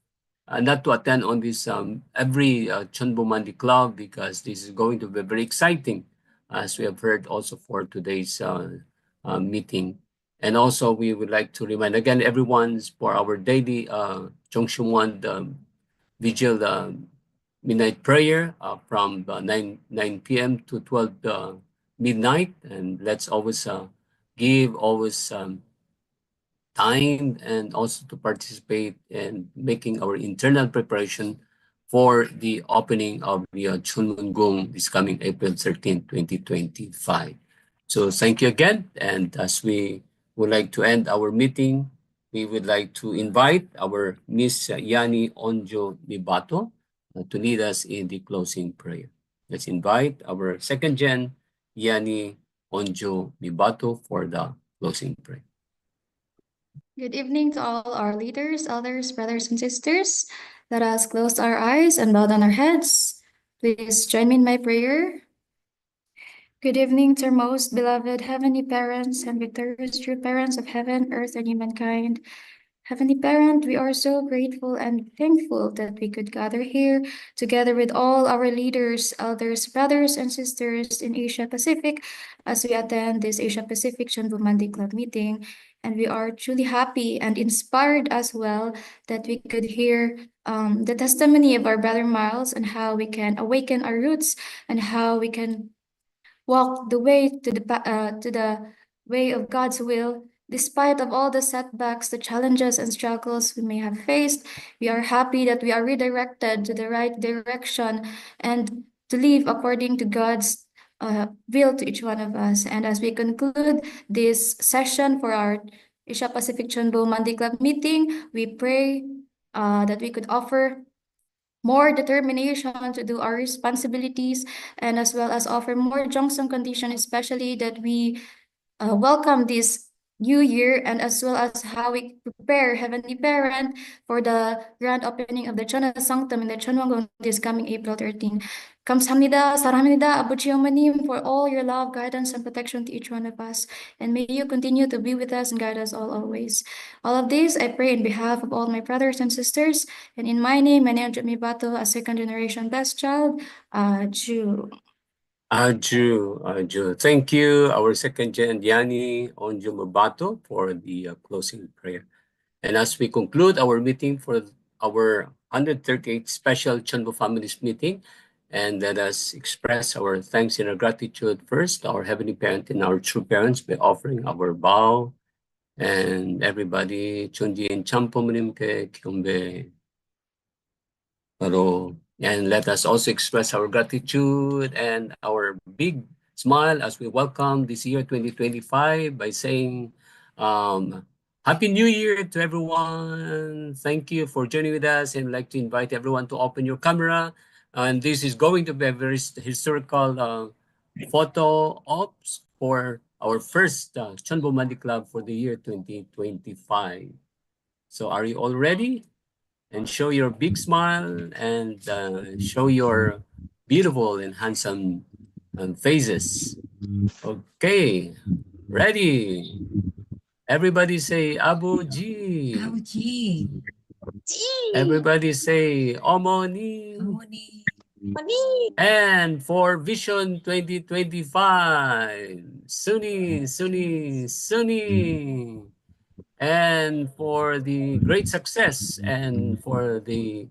[SPEAKER 2] not to attend on this every CheonBo Monday Club, because this is going to be very exciting, as we have heard also for today's meeting. And also we would like to remind again everyone for our daily Chongshungwan Vigil midnight prayer from 9 p.m. to 12 midnight. And let's always give always time and also to participate in making our internal preparation for the opening of the Chunmungung this coming April 13, 2025. So thank you again. And as we would like to end our meeting, we would like to invite our Miss Yani Onjo Nibato to lead us in the closing prayer. Let's invite our second gen, Yani Onjo Nibato, for the closing prayer.
[SPEAKER 9] Good evening to all our leaders, elders, brothers, and sisters. Let us close our eyes and bow down our heads. Please join me in my prayer. Good evening to our most beloved heavenly parents and victorious true parents of heaven, earth, and humankind. Heavenly Parent, we are so grateful and thankful that we could gather here together with all our leaders, elders, brothers, and sisters in Asia Pacific as we attend this Asia Pacific CheonBo Monday Club meeting. And we are truly happy and inspired as well that we could hear the testimony of our brother Miles and how we can awaken our roots and how we can walk the way to the way of God's will. Despite of all the setbacks, the challenges and struggles we may have faced, we are happy that we are redirected to the right direction and to live according to God's will to each one of us. And as we conclude this session for our Asia Pacific CheonBo Monday Club meeting, we pray that we could offer more determination to do our responsibilities and as well as offer more Jongsong condition, especially that we welcome this new year and as well as how we prepare Heavenly Parent for the grand opening of the Chona Sanctum in the Chonwangong this coming April 13. Kamsahamnida, Saramnida, Abuchiyamanim for all your love, guidance, and protection to each one of us. And may you continue to be with us and guide us all always. All of this I pray in behalf of all my brothers and sisters. And in my name, Jami Bato, a second generation best child, Jew.
[SPEAKER 2] Aju. Thank you, our second gen Yani Onjo Mabato, for the closing prayer. And as we conclude our meeting for our 138th special CheonBo Families meeting, and let us express our thanks and our gratitude first, our Heavenly Parent and our true parents, by offering our bow. And everybody, Chunji and Champomunim ke Kyombe. And let us also express our gratitude and our big smile as we welcome this year 2025 by saying Happy New Year to everyone. Thank you for joining with us, and I'd like to invite everyone to open your camera. And this is going to be a very historical photo ops for our first CheonBo Monday Club for the year 2025. So are you all ready? And show your big smile and show your beautiful and handsome faces. Okay, ready? Everybody say Abu G.
[SPEAKER 5] Abu G.
[SPEAKER 2] Everybody say Omoni.
[SPEAKER 5] Omoni.
[SPEAKER 2] And for Vision 2025, Sunni, Sunni, Sunni. And for the great success and for the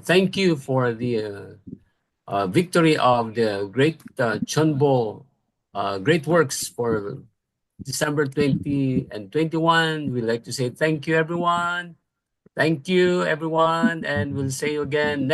[SPEAKER 2] thank you for the victory of the great CheonBo great works for December 20 and 21. We'd like to say thank you, everyone. Thank you, everyone. And we'll see you again next